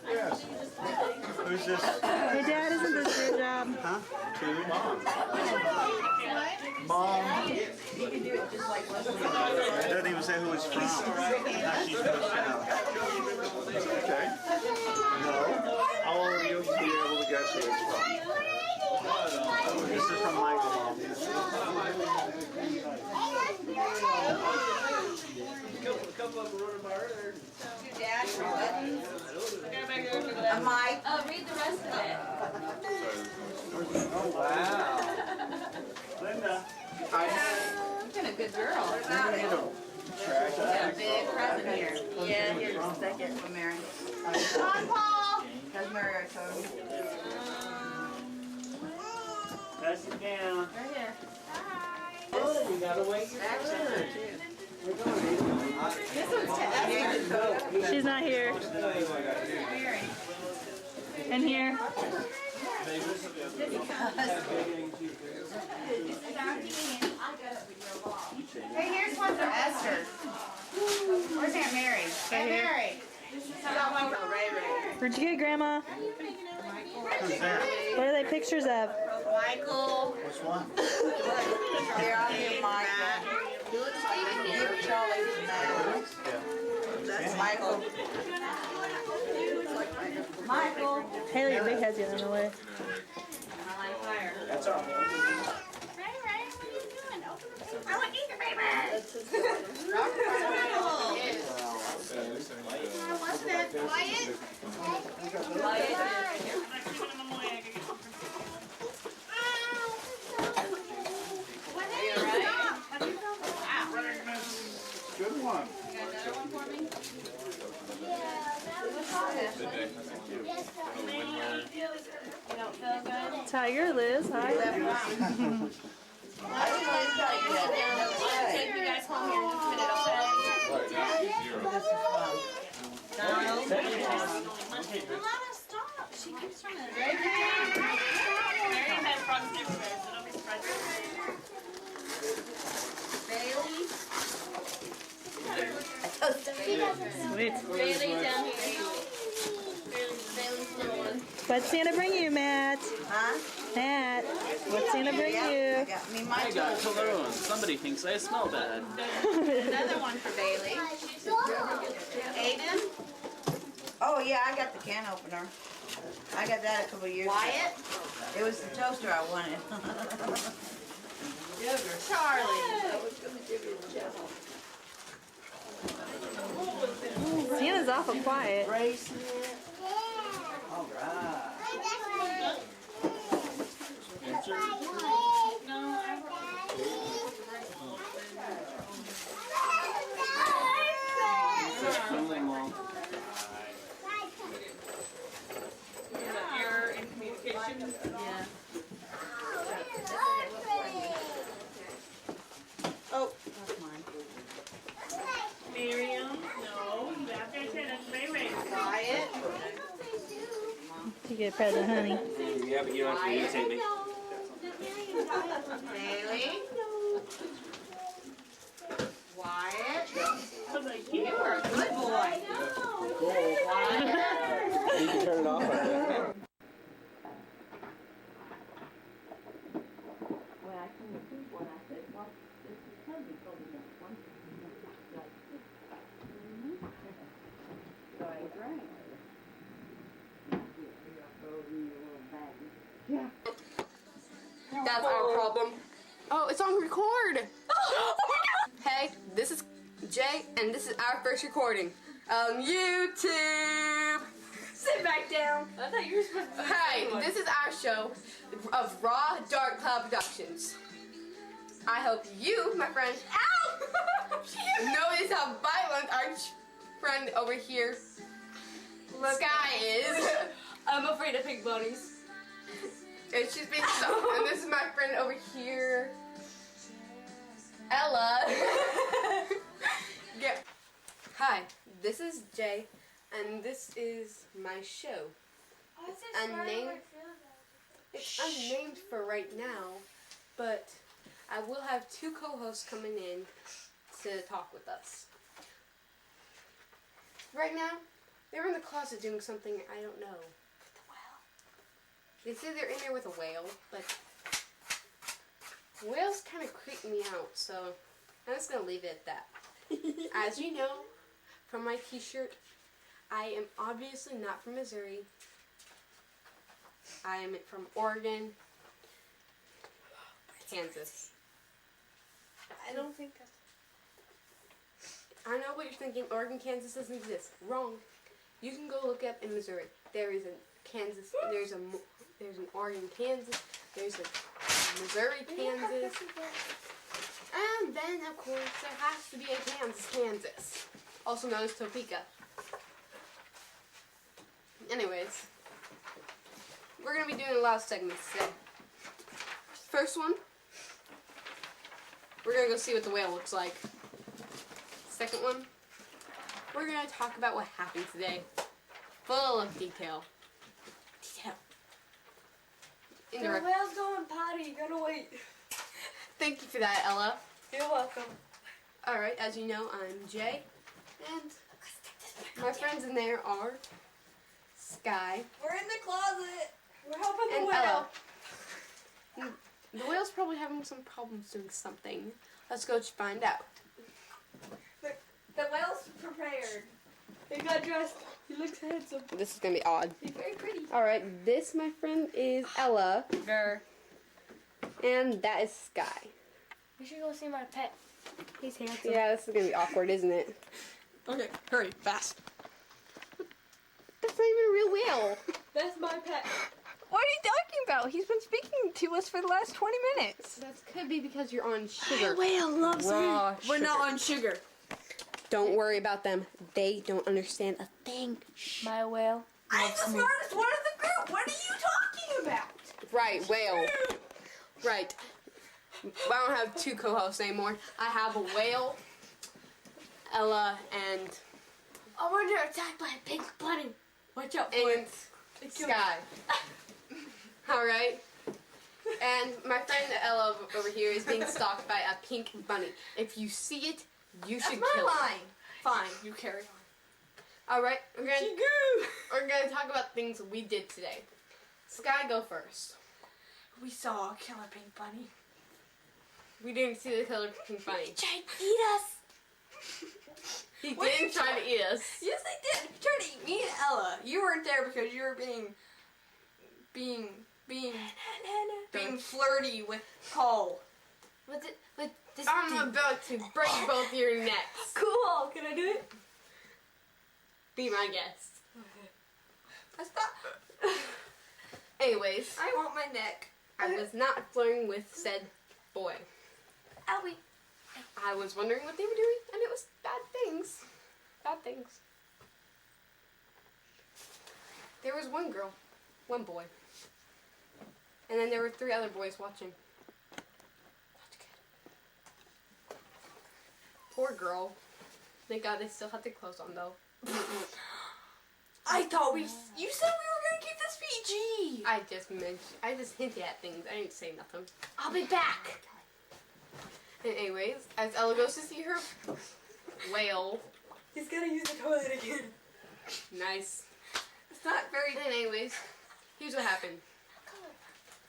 Yes. Who's this? Hey, Dad, isn't this your job? Huh? Two. What? Mom. You can do it just like Leslie. It doesn't even say who it's from. Now she's supposed to know. Okay. No. How old are you to be able to guess who it's from? This is from Michael, Mom. Two dash or buttons. A Mike. Oh, read the rest of it. Oh, wow. Linda. You've been a good girl. Got a Big present here. Yeah, here's a second from Mary. John Paul. That's Mary, I told you. Pass it down. Right here. Oh, you gotta wait your turn. We're going This one's to Esther. She's not here. Mary. And here. Hey, here's one for Esther. Where's Aunt Mary? Aunt Mary. I got one for Ray Ray. Where'd you get it, Grandma? Who's that? What are they pictures of? Michael. Which one? Here, I'll give Michael. Give Charlie that. That's Michael. Michael. Haley, your big head's getting in the way. That's all. Ray Ray, what are you doing? Open the paper. I want to eat the paper. What's that? Wyatt? Good one. You got another one for me? You don't feel good? Tiger, Liz, hi. I take you guys home here in just a minute, Donald. Lana, stop. She keeps trying to. Mary had frogs everywhere, so don't be surprised. Bailey. Sweet. Bailey's down here. Bailey's little one. What'd Santa bring you, Matt? Huh? Matt, what'd Santa bring I you? got me I Michael. got cologne. Somebody thinks I smell bad. Another one for Bailey. Aiden. Oh, yeah, I got the can opener. I got that a couple years ago. Wyatt. It was the toaster I wanted. Charlie. Sienna's awful quiet. All right. You're in communication? Yeah. Oh, that's mine. Miriam? No, you have to attend us, Ray. Quiet. You get a present, honey. Yeah, but you don't have to irritate me. Haley. Wyatt. You are a good boy. Wyatt. You can turn it off, I think. Well, I can repeat what I said. Well, this is Toby told me that one. So I drank. Yeah. That's our problem. Oh, it's on record. Oh my God. Hey, this is Jay, and this is our first recording on YouTube. Sit back down. I thought you were supposed to. Hi, this is our show of Raw Dark Cloud Productions. I hope you, my friend, notice how violent our friend over here, Sky, is. I'm afraid of pink bunnies. And she's being stuck. And this is my friend over here, Ella. Yeah. Hi, this is Jay, and this is my show. It's unnamed. It's unnamed for right now, but I will have 2 co-hosts coming in to talk with us. Right now, they're in the closet doing something I don't know. They say they're in there with a whale, but whales kind of creep me out, so I'm just gonna leave it at that. As you know from my t-shirt, I am obviously not from Missouri. I am from Oregon, Kansas. I don't think that's... I know what you're thinking. Oregon, Kansas doesn't exist. Wrong. You can go look up in Missouri. There is a Kansas. There's an Oregon, Kansas. There's a Missouri, Kansas. And then, of course, there has to be a Kansas, Kansas. Also known as Topeka. Anyways, we're going to be doing a lot of segments today. First one, we're going to go see what the whale looks like. Second one, we're going to talk about what happened today. Full of detail. The whale's going potty. You gotta wait. Thank you for that, Ella. You're welcome. Alright, as you know, I'm Jay. And my friends in there are Sky. We're in the closet. We're helping the And whale. Ella. The whale's probably having some problems doing something. Let's go find out. The whale's prepared. He got dressed. He looks handsome. This is gonna be odd. He's very pretty. Alright, this, my friend, is Ella. And that is Sky. We should go see my pet. He's handsome. Yeah, this is gonna be awkward, isn't it? Okay, hurry, fast. That's not even a real whale. That's my pet. What are you talking about? He's been speaking to us for the last 20 minutes. That could be because you're on sugar. whale loves Raw We're sugar. not on sugar. Don't worry about them. They don't understand a thing. My whale. I'm the smartest one in the group. What are you talking about? Right, whale. Right. I don't have 2 co-hosts anymore. I have a whale, Ella, and I'm under attack by a pink bunny. Watch out for and Sky. Alright? And my friend Ella over here is being stalked by a pink bunny. If you see it, you should kill it. line. Fine, you carry on. Alright, we're gonna talk about things we did today. Sky, go first. We saw a killer pink bunny. We didn't see the killer pink bunny. He tried to eat us. He didn't try to eat us. Yes, they did. He tried to eat me and Ella. You weren't there because you were being flirty with Paul. With this I'm about to break both your necks. Cool. Can I do it? Be my guest. Okay. I stop. Anyways, I want my neck. I was not flirting with said boy. Owie. I was wondering what they were doing, and it was bad things. Bad things. There was one girl, one boy, and then there were 3 other boys watching. Not good. Poor girl. Thank God they still had their clothes on though. I thought you said we were gonna keep this PG. I just hinted at things. I didn't say nothing. I'll be back. And anyways, as Ella goes to see her whale. He's gonna use the toilet again. Nice. It's not very. And anyways, here's what happened.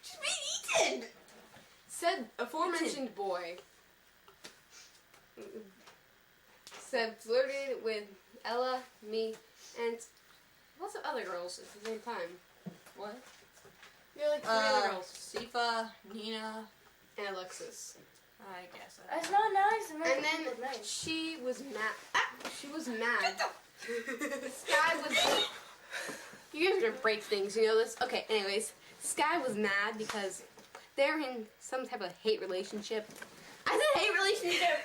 She's being eaten. Said aforementioned boy said flirted with Ella, me, and lots of other girls at the same time. What? You're like 3 other girls. Sifa, Nina, And Alexis. I guess. It's not nice. And then she was mad. She was mad. Sky was. You guys are gonna break things, you know this? Okay, anyways. Sky was mad because they're in some type of hate relationship. I said hate relationship!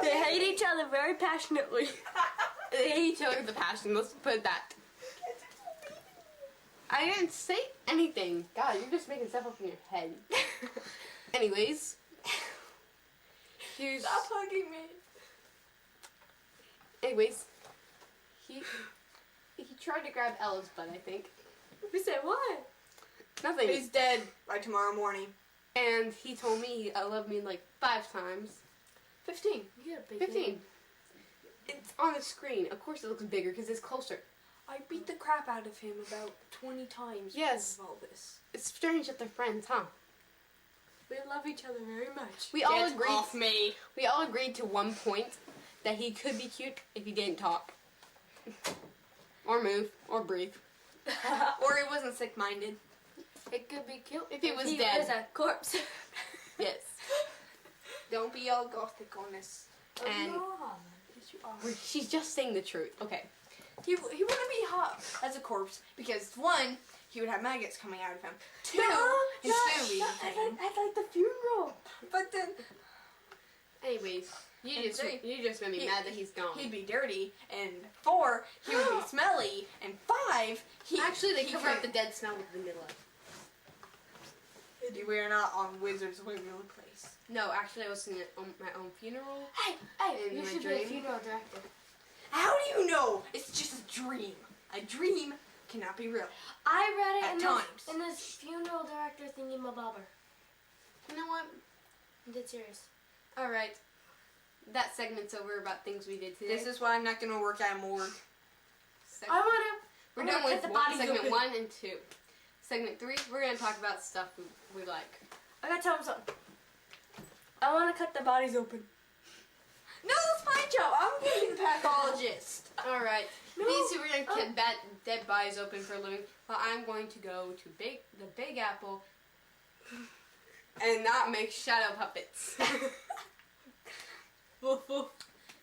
They hate each other very passionately. They hate each other with a passion, let's put it that. I didn't say anything. God, you're just making stuff up in your head. Anyways. Here's... Stop hugging me. Anyways. He tried to grab Ella's butt, I think. You said what? Nothing. He's dead by tomorrow morning. And he told me he loved me like 5 times. 15. You got a big 15. name. It's on the screen. Of course it looks bigger because it's closer. I beat the crap out of him about 20 times. Yes. Because of all this. It's strange that they're friends, huh? We love each other very much. We all agreed. We all agreed to one point that he could be cute if he didn't talk, or move, or breathe, Or he wasn't sick-minded. It could be cute if he was dead. He was a corpse. Yes. Don't be all gothic on us. And Yes, you are. she's just saying the truth. Okay. He wouldn't be hot as a corpse because 1, he would have maggots coming out of him. 2, his food would be eaten. I'd like the funeral. But then Anyways, you just made me mad that he's gone. he'd be dirty, and 4, he would be smelly, and 5, Actually, they he cover up the could- dead smell with vanilla. We are not on Wizards Waverly Place. No, actually, I was in my own funeral. Hey, In you my should be dream. a funeral director. How do you know? It's just a dream. A dream cannot be real. I read it At in times. this funeral director thingy mabobber. You know what? I'm dead serious. All right. That segment's over about things we did today. This is why I'm not going to work at a morgue. I wanna. We're I'm done gonna with cut the bodies segment open. 1 and 2. Segment 3, we're gonna talk about stuff we like. I gotta tell him something. I wanna cut the bodies open. No, that's my job. I'm going to be the pathologist. All right. No. These two are gonna cut dead bodies open for a living, while I'm going to go to the Big Apple and not make shadow puppets.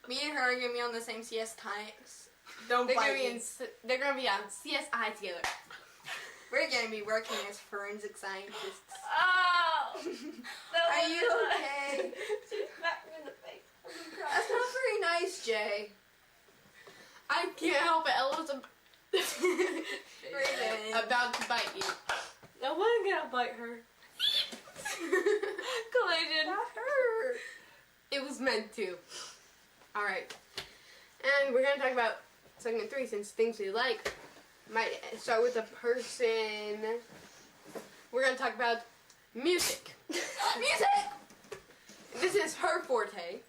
Me and her are going to be on the same CS times. They're Don't gonna bite be me. they're gonna be on CSI together. We're going to be working as forensic scientists. Oh! Are you okay? She smacked me in the face. That's not very nice, Jay. I can't help it. Ella's Raven. about to bite you. I wasn't gonna bite her. Collision. Not her. It was meant to. All right, and we're gonna talk about segment 3 since things we like. Might start with a person. We're gonna talk about music. Music! This is her forte.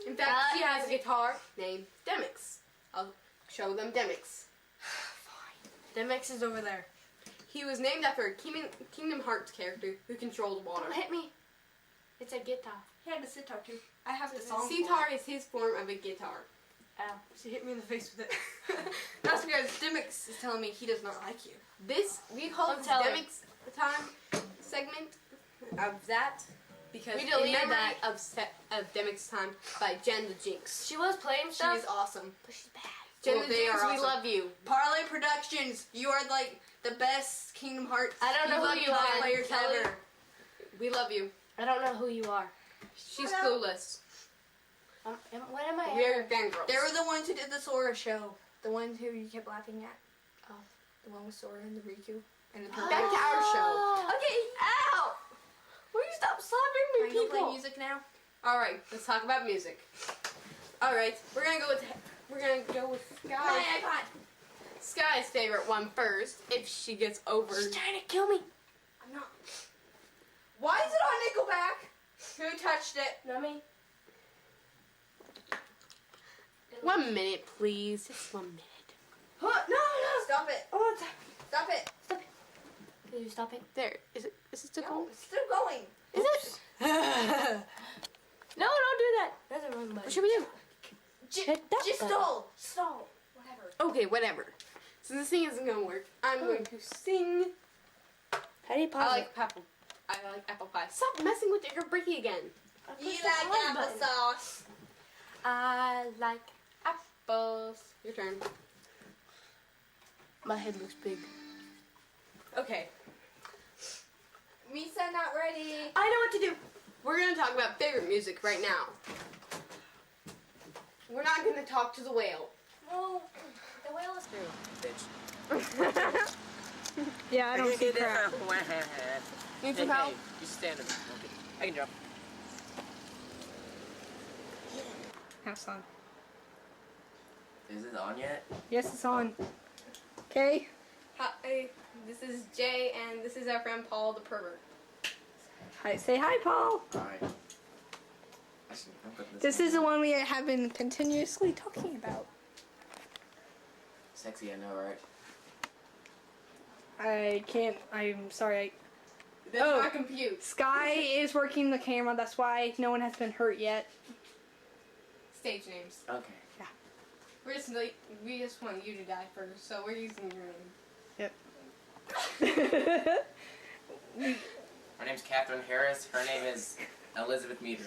In fact, she has a guitar named Demix. I'll show them Demix. Demix is over there. He was named after a Kingdom Hearts character who controlled water. Don't hit me. It's a guitar. He had a sitar too. I have the song. Sitar is his form of a guitar. Ow. She hit me in the face with it. That's because Dimix is telling me he does not like you. We call Don't this tell her. Demix time segment of that Because We in deleted memory that. of Demic's Time by Jen the Jinx. She was playing She stuff. is awesome. But she's bad. Jen Well, the they Jinx, are we awesome. love you. Parlay Productions, you are like the best Kingdom Hearts. I don't know who you are, players Kelly. ever. We love you. I don't know who you are. She's clueless. What am I? We are fangirls. They were the ones who did the Sora show. The ones who you kept laughing at. Oh, the one with Sora and the Riku and the Back to our show. Okay, ow! Will you stop slapping me, Are you gonna people? play music now? All right, let's talk about music. All right, we're gonna go with Sky. Sky's favorite one first, if she gets over. She's trying to kill me. I'm not. Why is it on Nickelback? Who touched it? Not me. 1 minute, please. Just 1 minute. Huh, no! Stop it. Oh, Stop it. Can you stop it? there. Is it still No, going? it's still going. Is it? No, don't do that. That's a wrong button. What should we do? Hit that Just button. stall. Whatever. Okay, whatever. So this thing isn't gonna work. I'm going to sing. How do you pause I it? like apple pie. Stop messing with it. You're breaking again. You like applesauce? I like apples. Your turn. My head looks big. Okay. Misa not ready. I know what to do. We're gonna talk about favorite music right now. We're not gonna talk to the whale. No, the whale is through. Bitch. Yeah, I don't see crap. Need some help? You stand up. Okay. I can jump. Have fun. Is it on yet? Yes, it's on. Okay. Hi, this is Jay, and this is our friend Paul the pervert. Hi, say hi, Paul. Alright. Actually, I'm putting This is the one we have been continuously talking about. Sexy, I know, right? I can't. I'm sorry. That's not compute. Sky is working the camera. That's why no one has been hurt yet. Stage names. Okay. We just want you to die first, so we're using your name. Yep. Her name's Catherine Harris. Her name is Elizabeth Meter.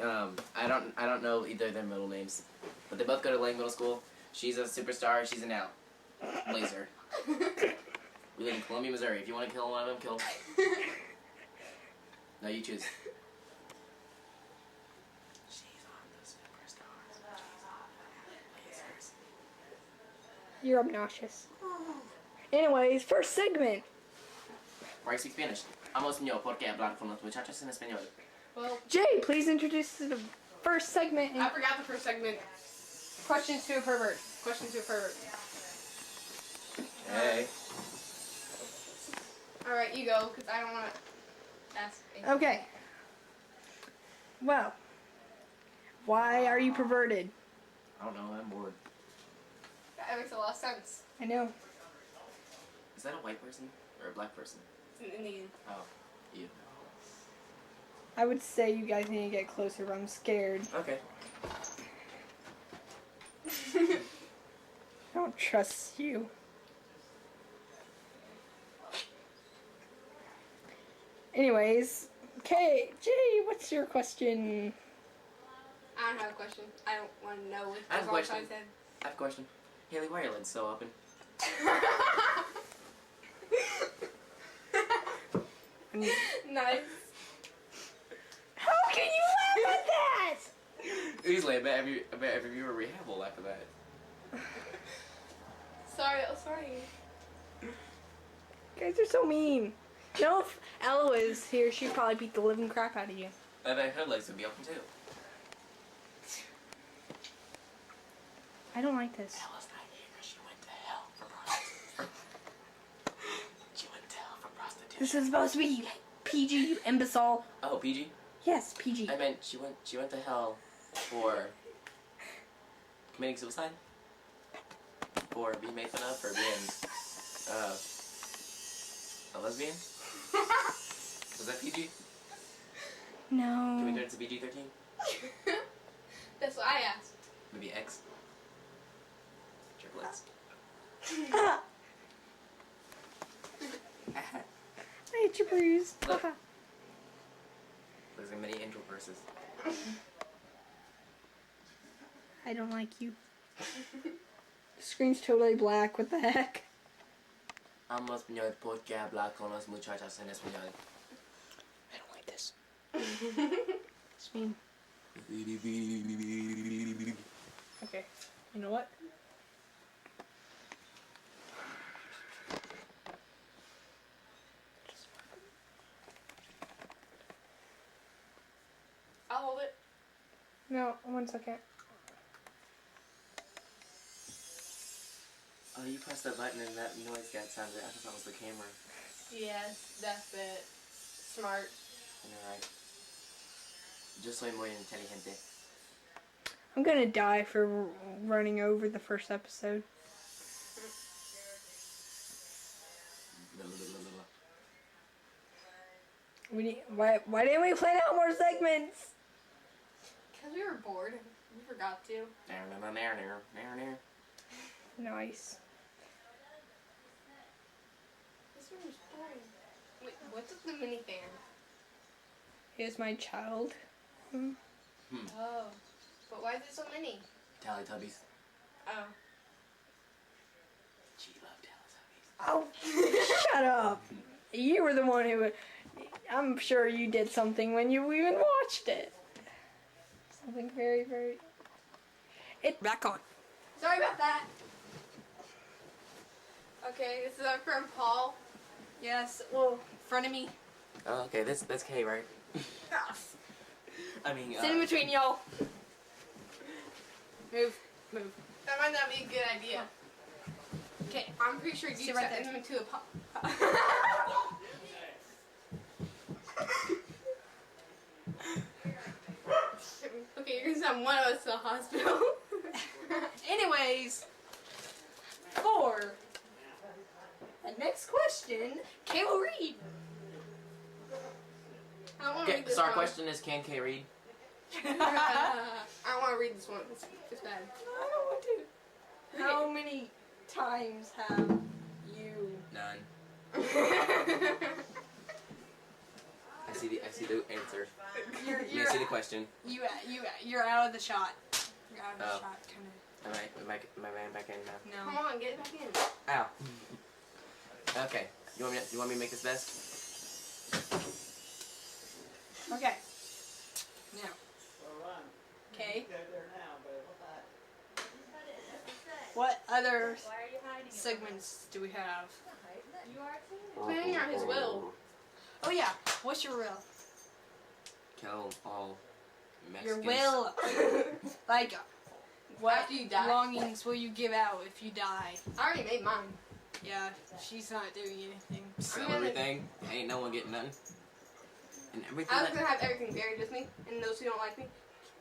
I don't know either of their middle names, but they both go to Lang Middle School. She's a superstar. She's an out. Laser. We live in Columbia, Missouri. If you want to kill one of them, kill them. No, you choose. She's on the superstars. She's on the lasers. You're obnoxious. Anyways, first segment. Where I speak Spanish. Amo señor porque hablar con los muchachos en español. Well, Jay, please introduce the first segment. I forgot the first segment. Questions to a pervert. Questions to a pervert. Hey. Alright, you go, because I don't want to ask anything. Okay. Well, why are you perverted? I don't know. I'm bored. That makes a lot of sense. I know. Is that a white person or a black person? It's an Indian. Oh, you. I would say you guys need to get closer, but I'm scared. Okay. I don't trust you. Anyways, okay, Jay, what's your question? I don't have a question. I don't want to know what I have a goes question. on inside his I have a question. Haley, why are your legs so open? Nice. How can you laugh at that? Easily, I bet every viewer rehab will laugh at that. Sorry. You guys are so mean. You know, if Ella was here, she'd probably beat the living crap out of you. I bet her legs would be open too. I don't like this. Ella's not here. She went to hell for prostitution. She went to hell for prostitution. This is supposed to be PG, you imbecile. Oh, PG? Yes, PG. I meant she went to hell for committing suicide? For being made fun of for being a lesbian? Was that PG? No. Can we turn it to PG-13? That's what I asked. Maybe X? Triple X? what you bruised. Look. There's many angel purses. I don't like you. The screen's totally black. What the heck? Amo español porque habla con las muchachas en español. I don't like this. It's mean. Okay. You know what? I'll hold it. No, 1 second. Oh, you pressed that button and that noise got sounded. I thought that was the camera. Yes, that's it. Smart. Alright. Yo soy muy inteligente. I'm gonna die for running over the first episode. Why didn't we plan out more segments? Because we were bored. We forgot to. Nice. This room's boring. Wait, what's with the minifan? Here's my child. Oh. But why is there so many? Teletubbies. Oh. She loved Teletubbies. Oh, shut up. You were the one who... I'm sure you did something when you even watched it. Something very, very... It's back on. Sorry about that. Okay, this is our friend Paul. Yes, well, front of me. Oh, okay, that's K, right? I mean, Sit in between y'all. Move. That might not be a good idea. Okay, I'm pretty sure you right set him into a pop. Okay, you're gonna send one of us to the hospital. Anyways, for the next question, Kayla Reed. I don't want to Okay, read this so our one. question is, can K read? I don't want to read this one. It's bad. I don't want to. How many times have you? None. I see the answer. You see the question. You're out of the shot. You're out of the shot, kind of. Am I back in now? No. Come on, get it back in. Ow. Okay. You want me to make this best? Okay. Now. Okay. What other segments do we have? Planning out his will. Oh yeah. What's your will? Kill all Mexicans. Your will. Like, what After you die? longings will you give out if you die? I already made mine. Yeah, she's not doing anything. Kill everything. Ain't no one getting nothing. And everything. I was gonna have everything buried with me, and those who don't like me,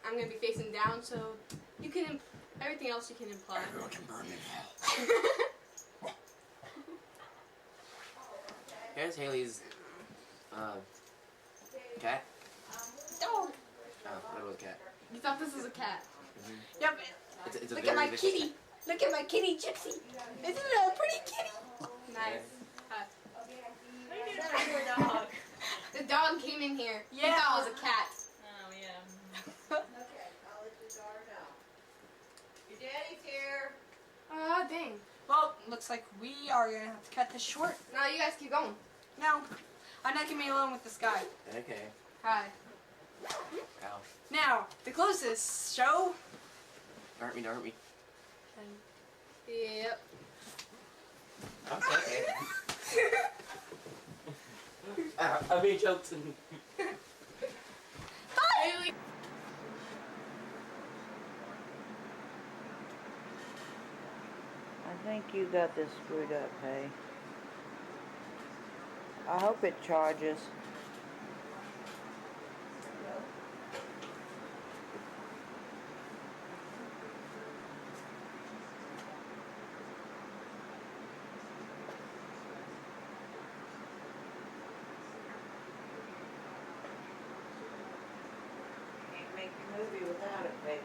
I'm gonna be facing down, so you can everything else you can imply. Everyone can burn in hell. Here's Haley's cat. Dog. Oh, it was a cat. You thought this was a cat? Yep. It's a Look very at my vicious kitty. Look at my kitty, Gypsy. Isn't it a pretty kitty? Nice. Dog. The dog came in here. Yeah. He thought it was a cat. Oh, yeah. Okay, I'll let your daughter know. Your daddy's here. Oh, dang. Well, looks like we are gonna have to cut this short. No, you guys keep going. No, I'm not gonna be alone with this guy. Okay. Hi. Ow. Now, the closest show. Don't hurt me. Yep. Okay. I made jokes. Bye. I think you got this screwed up, hey? I hope it charges. Can't make a movie without it, baby.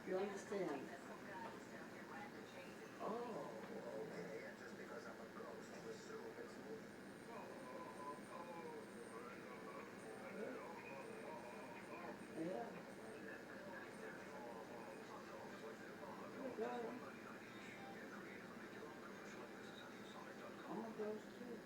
You understand? Oh, yeah. I'm a girl too.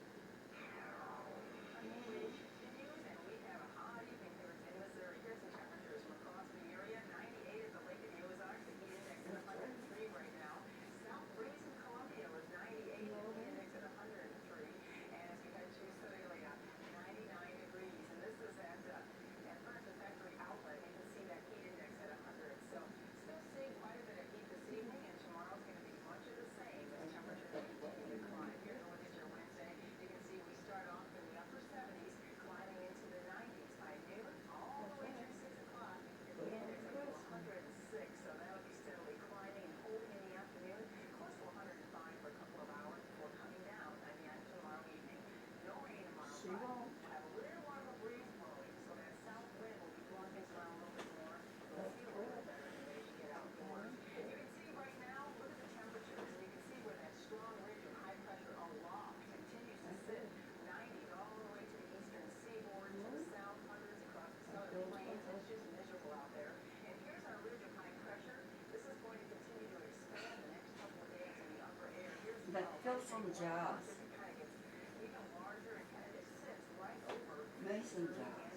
She won't. But fill some jobs. Mason jobs.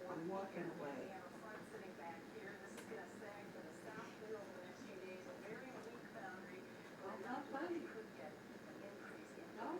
I'm walking away. Well, not funny. No.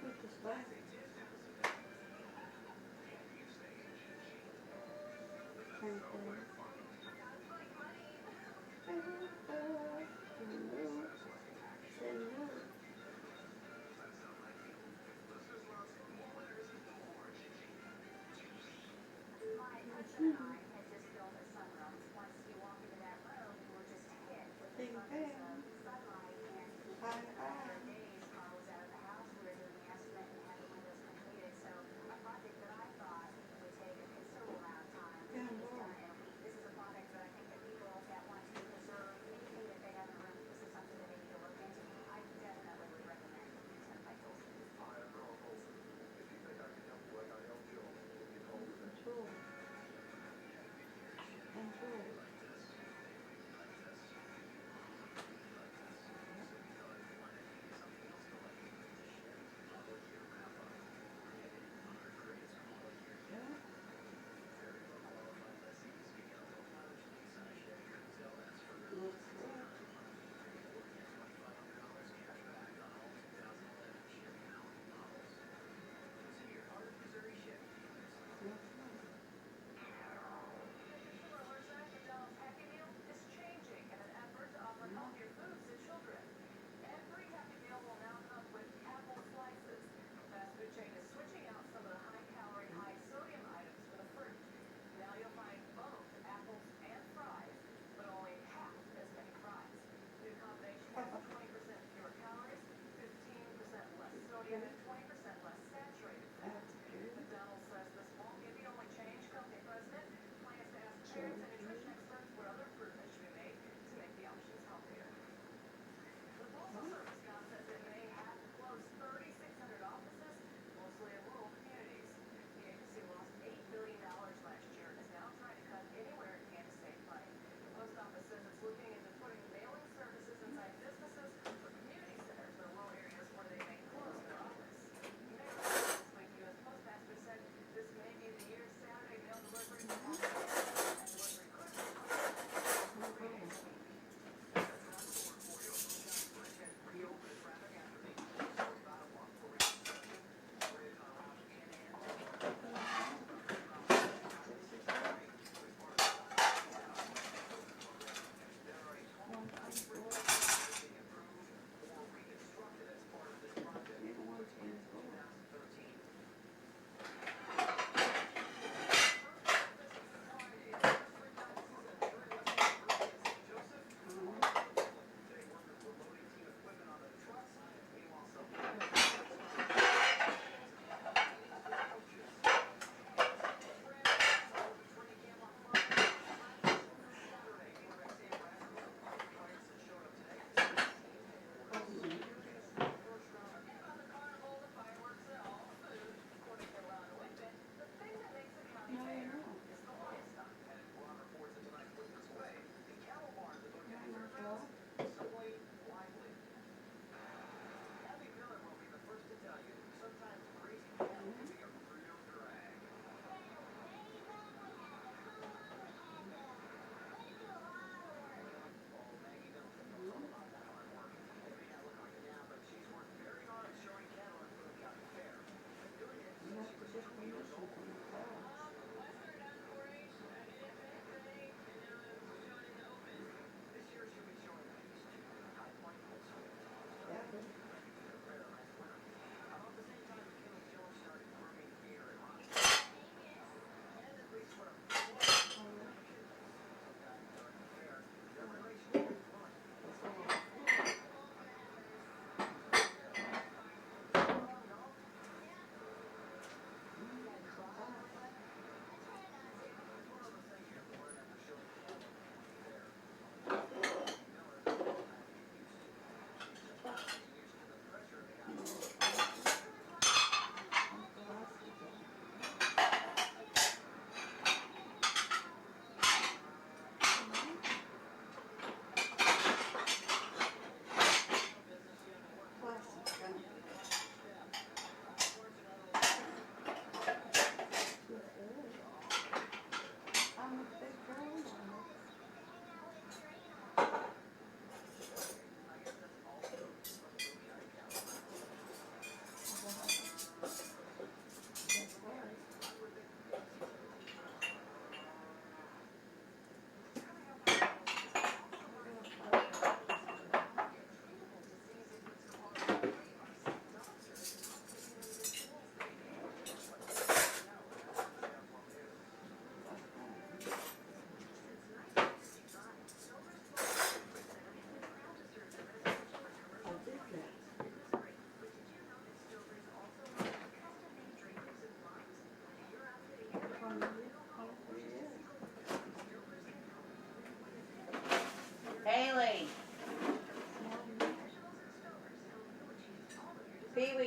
Put this back. Thank you.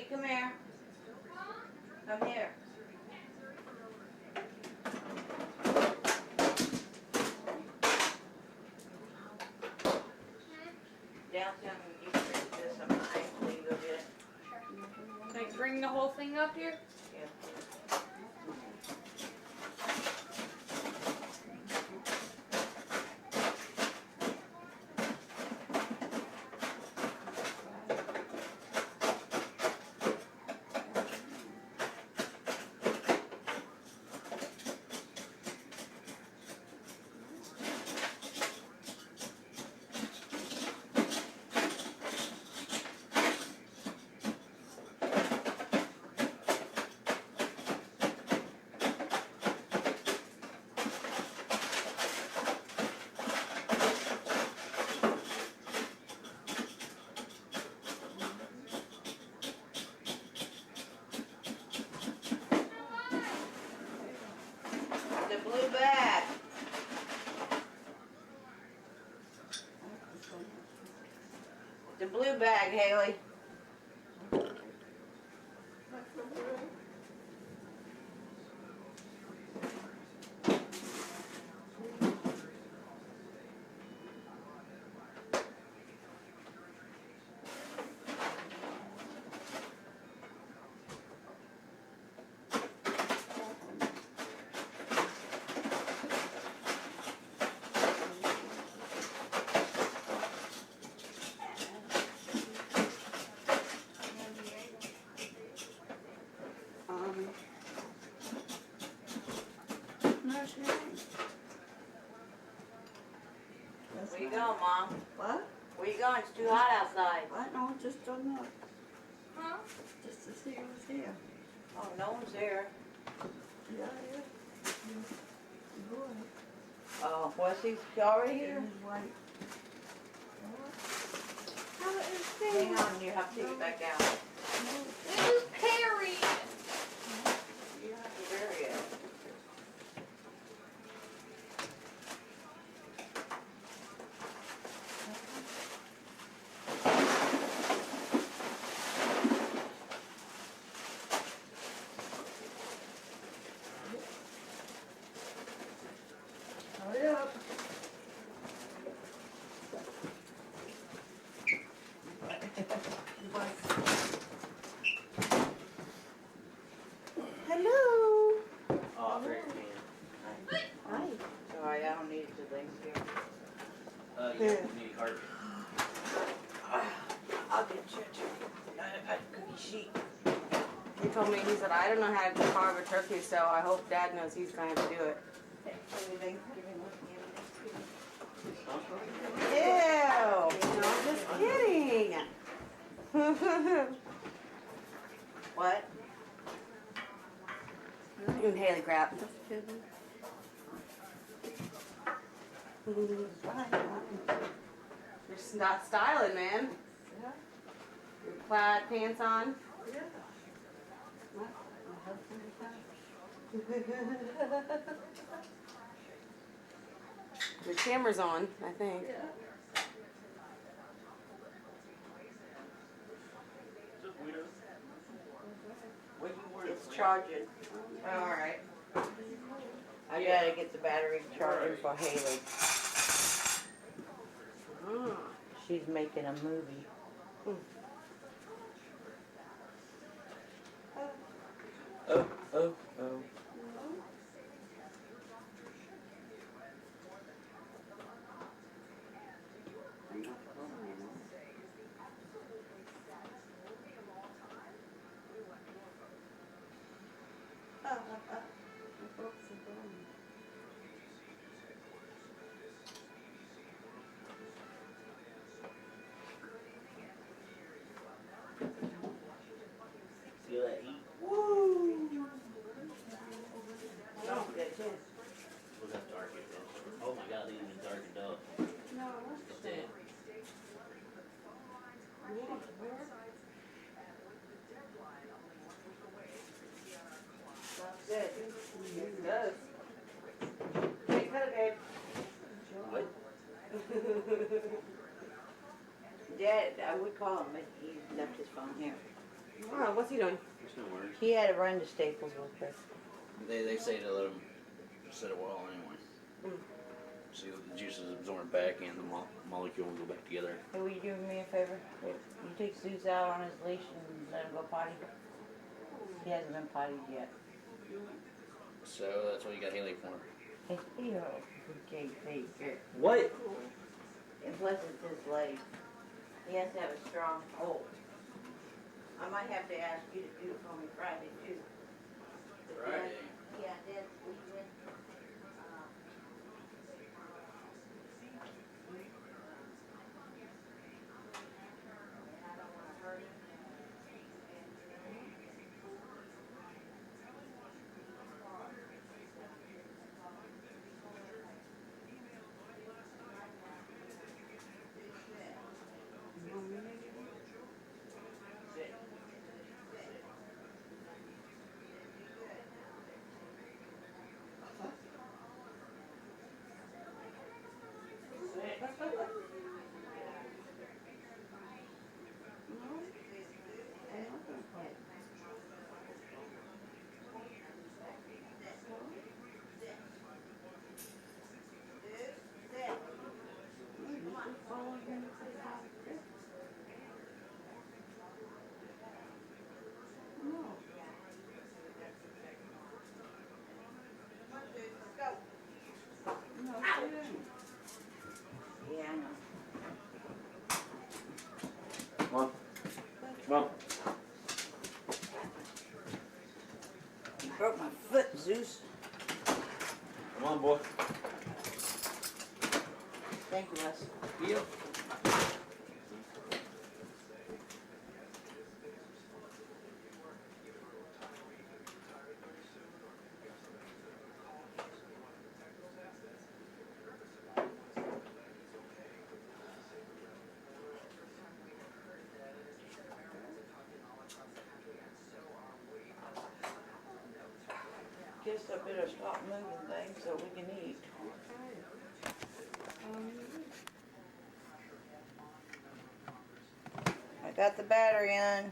come here. Come here. Downtown, you can read this. I'm not able to go get it. Like, bring the whole thing up here? Yeah. The blue bag. The blue bag, Haley. Where you going, Mom? What? Where you going? It's too hot outside. I know, just don't know. Huh? Just to see who's here. Oh, no one's there. Yeah, yeah. Boy. Oh, was he already here? His wife. Hang on, you have to take it back down. It was Perry! You have to bury it. Hurry up. Hello. Oh, great man. Hi. Sorry, I don't need it till Thanksgiving. Yeah, we need carpet. I'll get you a cookie sheet. He told me, he said, I don't know how to carve a turkey, so I hope Dad knows he's going to do it. Ew! No, just kidding. What? And Haley crap. You're not styling, man. Yeah. Your plaid pants on. Yeah. Your camera's on, I think. It's charging. Alright. I gotta get the battery charging for Haley. She's making a movie. Oh, oh, oh. Feel that heat? Woo! Oh, good too. Was that dark? Oh my god, they even darkened up. No. It's dead. Good. It does. Hey, cut it, babe. What? Dad, I would call him, but he left his phone here. Oh, what's he doing? There's no words. He had to run to Staples real quick. They say to let them sit a while anyway. See if the juices absorb back and the molecule will go back together. Hey, will you do me a favor? You take Zeus out on his leash and let him go potty. He hasn't been pottied yet. So that's what you got Haley for. Okay, What? and plus it's his leg. He has to have a strong hold. I might have to ask you to do it for me Friday too. Friday? Yeah, Dad's leaving. Yeah, I know. Come on. Come on. You broke my foot, Zeus. Come on, boy. Thank you, Les. Yep. Guess I better stop moving things so we can eat. I got the battery on.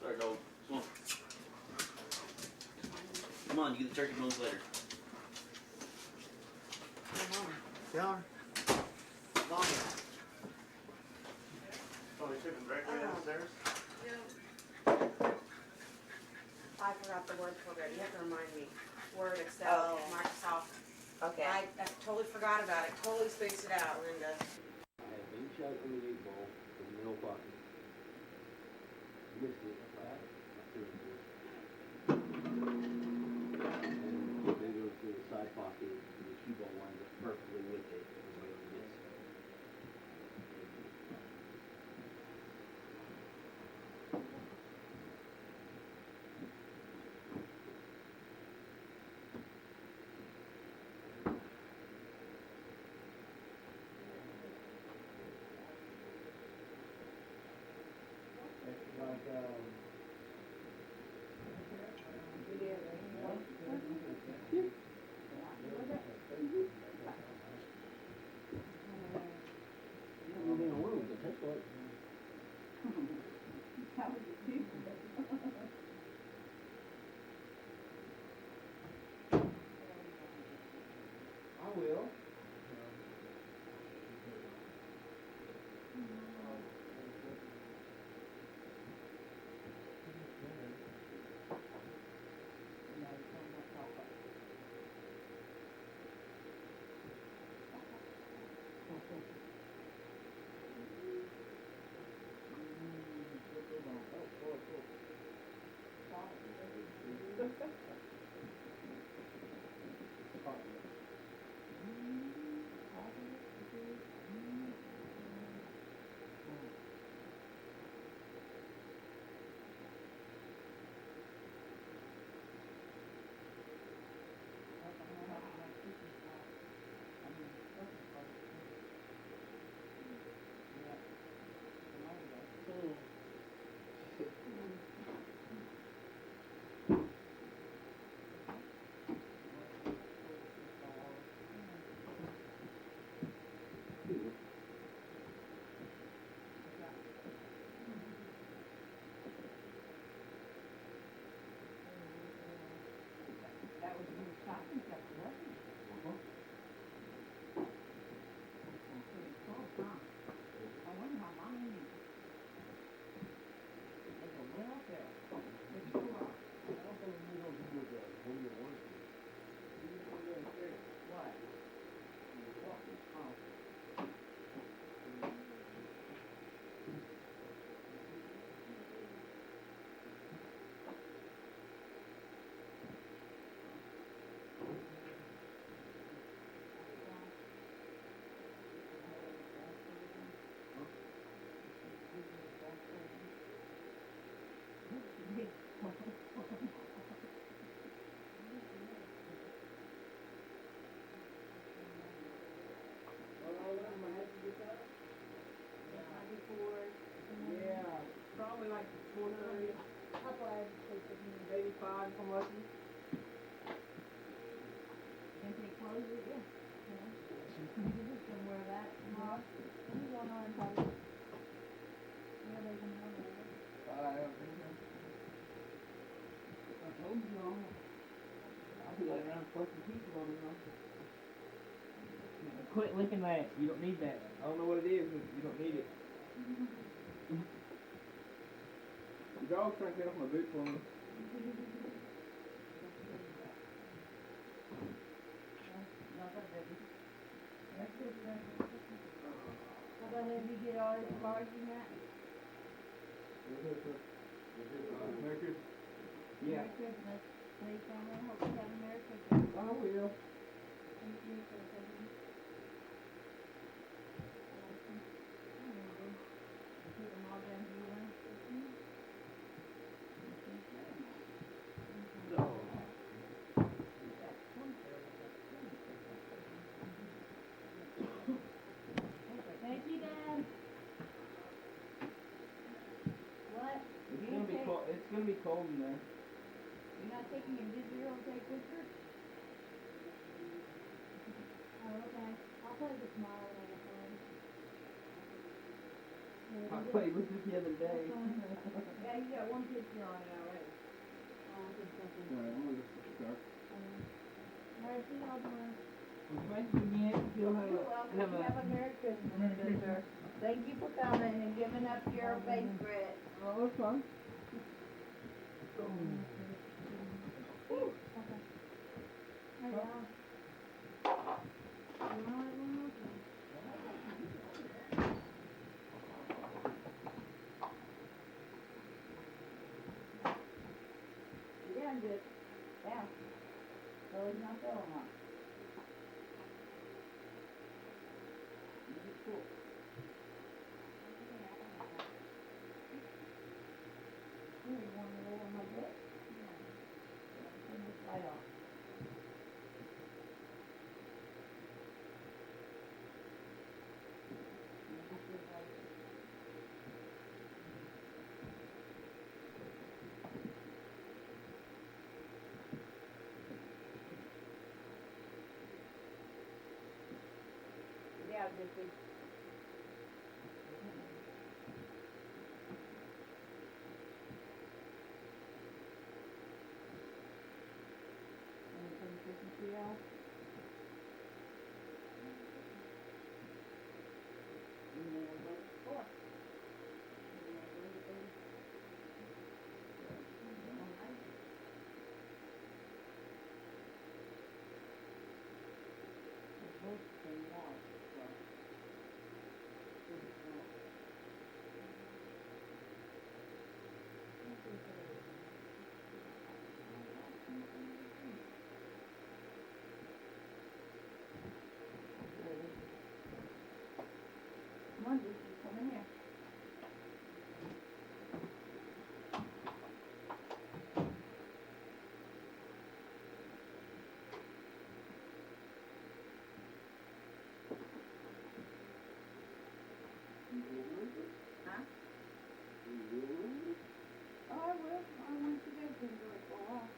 Sorry, dog. Come on. Come on, you get the turkey bones later. Yeah. Oh, they shipping directly downstairs? I forgot the word program. You have to remind me. Word, Excel, Microsoft. Okay. I totally forgot about it. Totally spaced it out, Linda. I had 8 shots in the 8 ball with no pocket. Missed it. I couldn't do it. And they go to the side pocket, and the cue ball winds up perfectly with it. And they miss. going on in Tulsa? Yeah, they can know that. I told you all. I'll be like around fucking people all the time. Quit licking that. You don't need that. I don't know what it is, but you don't need it. The dog's trying to get off my boot for me. That's good, that's good. How about have you get all this cards you got? Merry Christmas. Yeah. Merry Christmas. Please, family, hope you have a Merry Christmas. I will. Thank you for coming. Put them all down here. Thank you, Dad. What? It's gonna be cold. It's gonna be cold in there. You're not taking your digital take with her? Oh, okay. I'll play with tomorrow when I get home. I played with it the other day. Yeah, you got one picture on it already. Oh, I think something. Alright, I'm gonna go sit the car. Alright, see y'all tomorrow. Thank you again. You'll have You're welcome. Have a Merry Christmas, sister. Thank you for coming and giving up your favorite. Oh, it's fun. Yeah, good. Yeah. So it's not feeling well. Cool. You want to lay on my bed? Turn this light off. Yeah, just be. Anything Christmas tree out? And then I'll wait for. Come on, dude, come in here. Huh? Oh, I will. I want you guys to enjoy it for a while.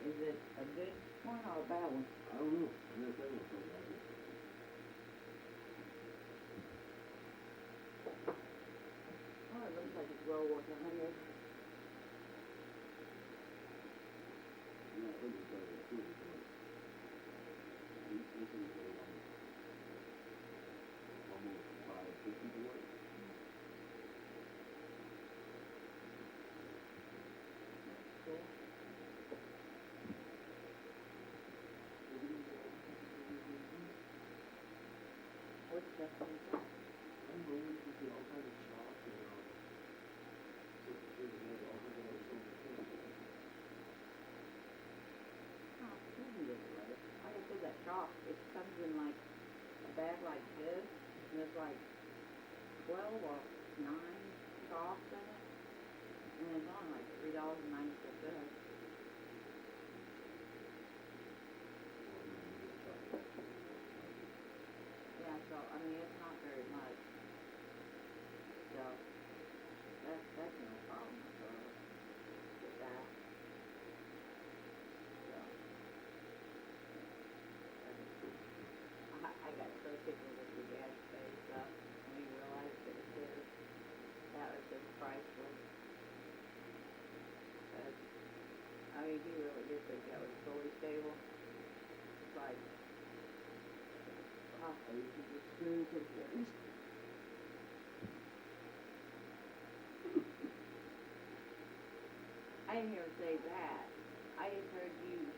Is it a good one or a bad one? I don't know. I never played with something like this. Oh, it looks like it's well worth $100. Yeah, I think it's better than food. This is almost $5.50 for it. Cool. What's that one? I'm going to see all kinds of chalk and all kinds of other things. Oh, easy to play. Like I said, that chalk, it comes in like a bag like this, and there's like 12 or 9 chalks in it, and it's only like $3 calls and 96 does. Yeah, so, I mean, it's not very much. So, that's no problem with that. So, I got so tickled with the gas pay stuff when he realized that it was that was just priceless. But, I mean, he really did think that was fully stable. It's like, wow. I used to experience of things. I didn't hear him say that. I just heard you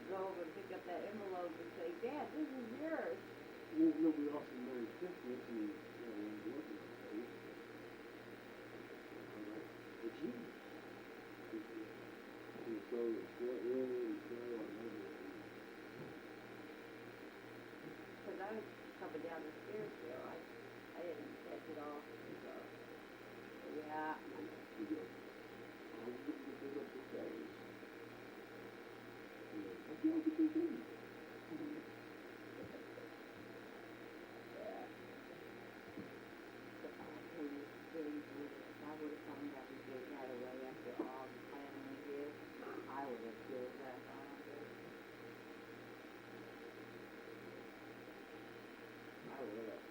go over and pick up that envelope and say, Dad, this is yours. Well, no, we also married Christmas and, you know, we were looking at things. I'm like, it's you. And so it's what really, so I remember it. Because I was coming down the stairs there. I didn't catch it all. So, yeah. You go, I'm going to pick up the things. And then, okay, I'll get these in. I would have found out we gave that away after all the planning we did. I would have killed that founder. I would have.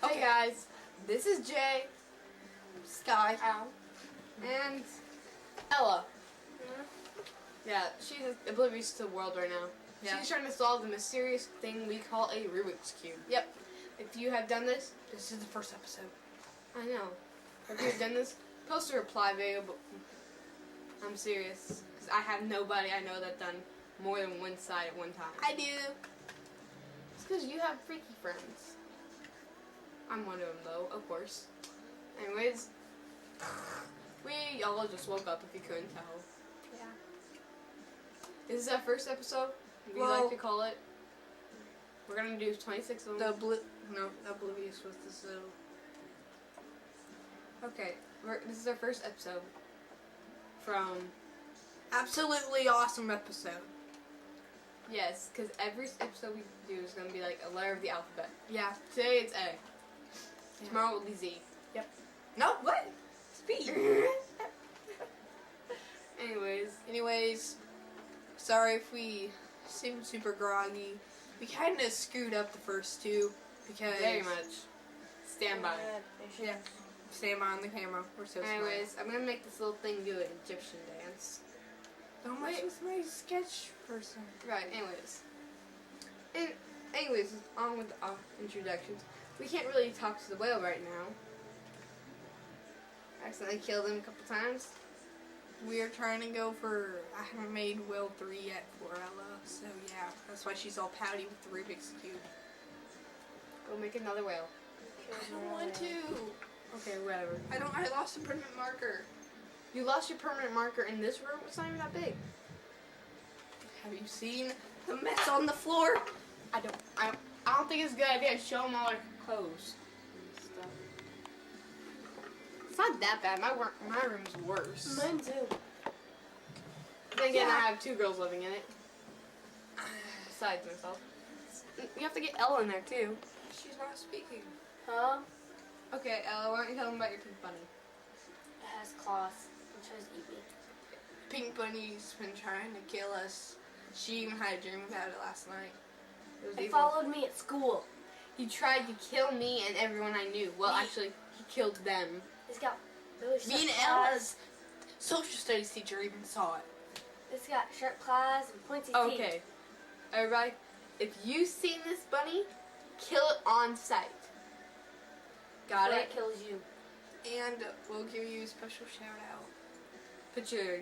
Hey guys, this is Jay, Sky, and Ella. Yeah, she's oblivious to the world right now. Yeah. She's trying to solve the mysterious thing we call a Rubik's Cube. Yep. If you have done this, This is the first episode. I know. If you have done this, post a reply video. But I'm serious, because I have nobody I know that done more than one side at one time. I do. It's because you have freaky friends. I'm one of them, though, of course. Anyways, we all just woke up, if you couldn't tell. Yeah. This is our first episode. We Well- like to call it. We're gonna do 26 of them. Oblivious was the so. Okay, this is our first episode from. Absolutely awesome episode. Yes, because every episode we do is gonna be like a letter of the alphabet. Yeah. Today it's A. Tomorrow will be Z. Yep. No, what? It's B. Anyways, sorry if we seem super groggy. We kind of screwed up the first two because Very much. Stand by. Yeah. Stand by on the camera. We're so Anyways, I'm gonna make this little thing do an Egyptian dance. Don't mess with my sketch person. Right, anyways, on with the introductions. We can't really talk to the whale right now. Accidentally killed him a couple times. We are trying to go for. I haven't made Will 3 yet for Ella, so yeah, that's why she's all pouty with the Rubik's Cube. Go make another whale. I don't want to. Okay, whatever. I lost a permanent marker. You lost your permanent marker in this room? It's not even that big. Have you seen the mess on the floor? I don't think it's a good idea to show them all our clothes and stuff. It's not that bad. My room's worse. Mine too. Then again, I have two girls living in it. Besides myself. You have to get Ella in there too. She's not speaking. Huh? Okay, Ella, why don't you tell them about your pink bunny? It has claws and tries to eat me. Pink Bunny's been trying to kill us. She even had a dream about it last night. It was It evil. followed me at school. He tried to kill me and everyone I knew. Well, actually, he killed them. It's got really sharp Me and claws. Ella's social studies teacher even saw it. It's got sharp claws and pointy teeth. Okay. Everybody, if you've seen this bunny, kill it on sight. Got Before it? it kills you. And we'll give you a special shout out. Put your...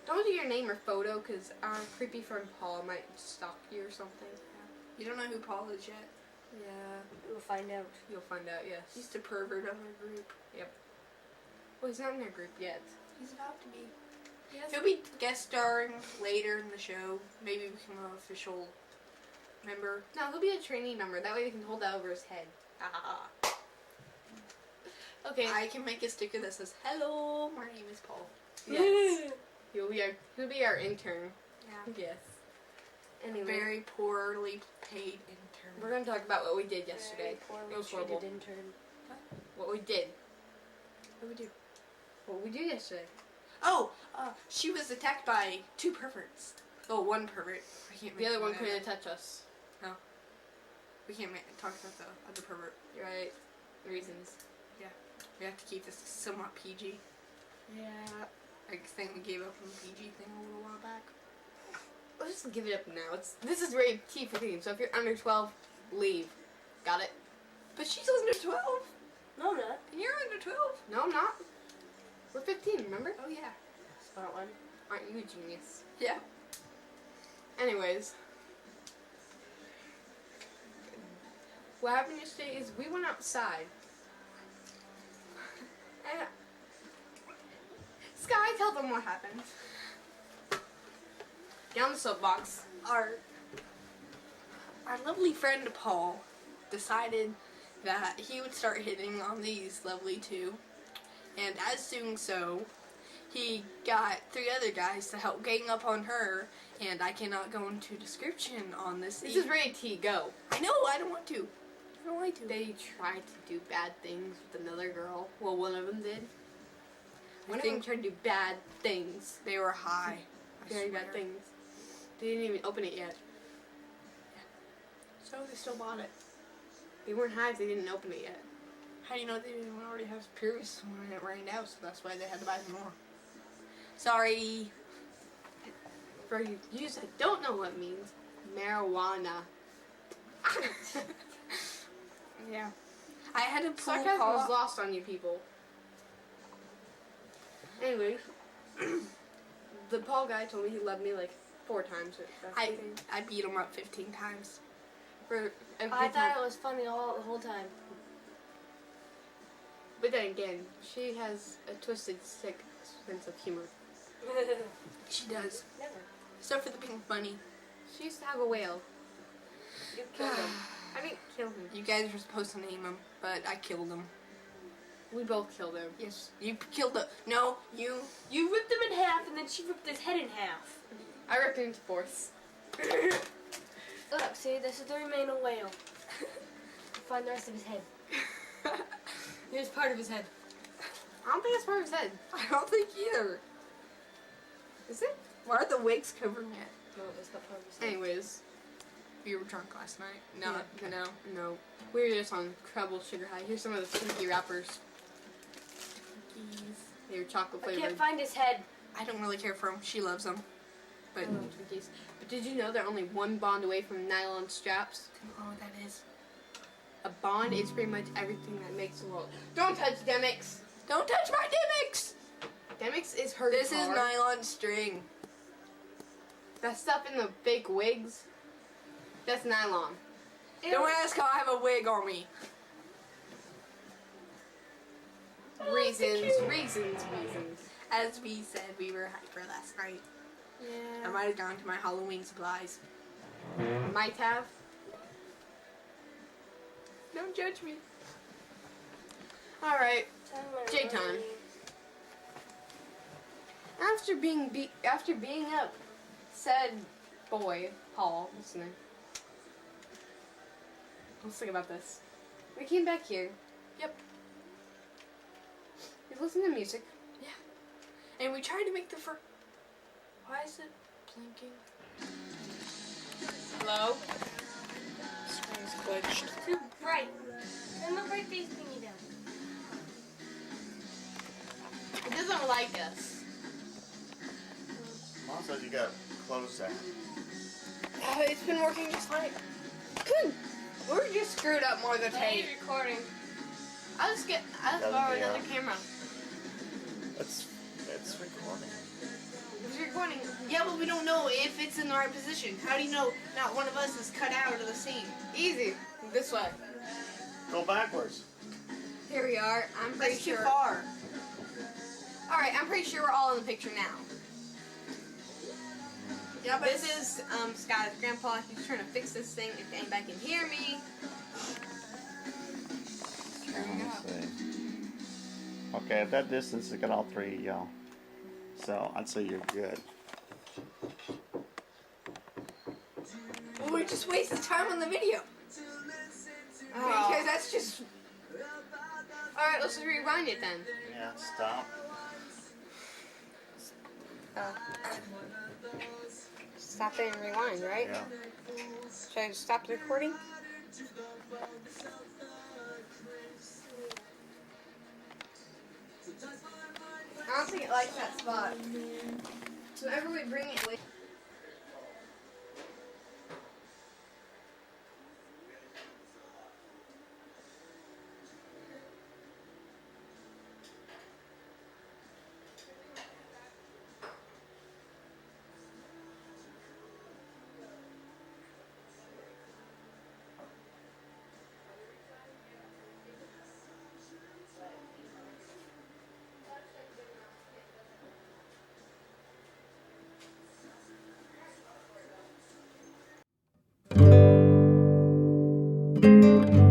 Don't do your name or photo, because our creepy friend Paul might stalk you or something. You don't know who Paul is yet. Yeah. You'll find out. You'll find out, yes. He's the pervert of our group. Yep. Well, he's not in our group yet. He's about to be. He'll be guest starring later in the show. Maybe become an official member. No, he'll be a trainee member. That way we can hold that over his head. Ah. Okay. I can make a sticker that says, "Hello, my name is Paul." Yes. he'll be our intern. Yeah. Yes. Anyway. Very poorly paid intern. We're gonna talk about what we did yesterday. It was horrible. Intern. Huh? What we did. What we do? What we did yesterday. Oh, she was attacked by 2 perverts. Oh, 1 pervert. I can't. The other one couldn't touch us. No. We can't talk about the other pervert. You're right. Reasons. Yeah. We have to keep this somewhat PG. Yeah. I think we gave up on the PG thing a little while back. Let's just give it up now. This is rated T for teen, so if you're under 12, leave. Got it? But she's under 12. No, I'm not. And you're under 12. No, I'm not. We're 15, remember? Oh, yeah. Smart one. Aren't you a genius? Yeah. Anyways. What happened yesterday is we went outside. And Sky, tell them what happened. Get on the soapbox. Our lovely friend Paul decided that he would start hitting on these lovely 2. And as doing so, he got 3 other guys to help gang up on her. And I cannot go into description on this. This is rated T. Go. I know. I don't want to. I don't want to. They tried to do bad things with another girl. Well, one of them did. One of them tried to do bad things. They were high. Very bad things. They didn't even open it yet. Yeah. So they still bought it. They weren't high if they didn't open it yet. How do you know they didn't already have previous when it rained out? So that's why they had to buy some more. Sorry. For you that don't know what it means, marijuana. Yeah. I had to pull Sarcasm was lost on you people. Anyway, the Paul guy told me he loved me like 4 times. I beat him up 15 times. I thought it was funny the whole time. But then again, she has a twisted, sick sense of humor. She does. Never. Except for the pink bunny. She used to have a whale. You killed him. I didn't kill him. You guys were supposed to name him, but I killed him. We both killed him. Yes. You killed him. No, you. You ripped him in half, and then she ripped his head in half. I ripped him into 4ths. Look, see, this is the remaining whale. Find the rest of his head. Here's part of his head. I don't think it's part of his head. I don't think either. Is it? Why are the wigs covering it? No, it's not part of his head. Anyways, we were drunk last night. No. We were just on Crumble Sugar High. Here's some of the Twinkie wrappers. Twinkies. They were chocolate flavored. I can't find his head. I don't really care for them. She loves them. But Twinkies. But did you know they're only 1 bond away from nylon straps? I don't know what that is. A bond is pretty much everything that makes the world. Don't touch Demix! Don't touch my Demix! Demix is her This guitar. Is nylon string. That stuff in the fake wigs, that's nylon. Ew. Don't ask how I have a wig on me. Reasons. As we said, we were hyper last night. Yeah. I might have gone to my Halloween supplies. Might have. Don't judge me. Alright. J time. After being up, said boy, Paul, listening. Let's think about this. We came back here. Yep. We listened to music. Yeah. And we tried to make the Why is it blinking? Hello? Screen's glitched. Too bright. Turn the bright face thingy down. It doesn't like us. Mom says you got closed that. It's been working just fine. Good. We're just screwed up more than tape. Recording. I'll borrow another camera. It's recording. It's recording. Yeah, but we don't know if it's in the right position. How do you know not one of us is cut out of the scene? Easy. This way. Go backwards. Here we are. I'm pretty sure. That's too far. Alright, I'm pretty sure we're all in the picture now. Yeah, but this is Scott's grandpa. He's trying to fix this thing if anybody can hear me. Let me see. Okay, at that distance, it got all three of y'all. So I'd say you're good. Well, we just wasted time on the video. Because that's just... Alright, let's just rewind it then. Yeah, stop. Stop it and rewind, right? Yeah. Should I stop the recording? I don't think it likes that spot. So whenever we bring it later. Thank you.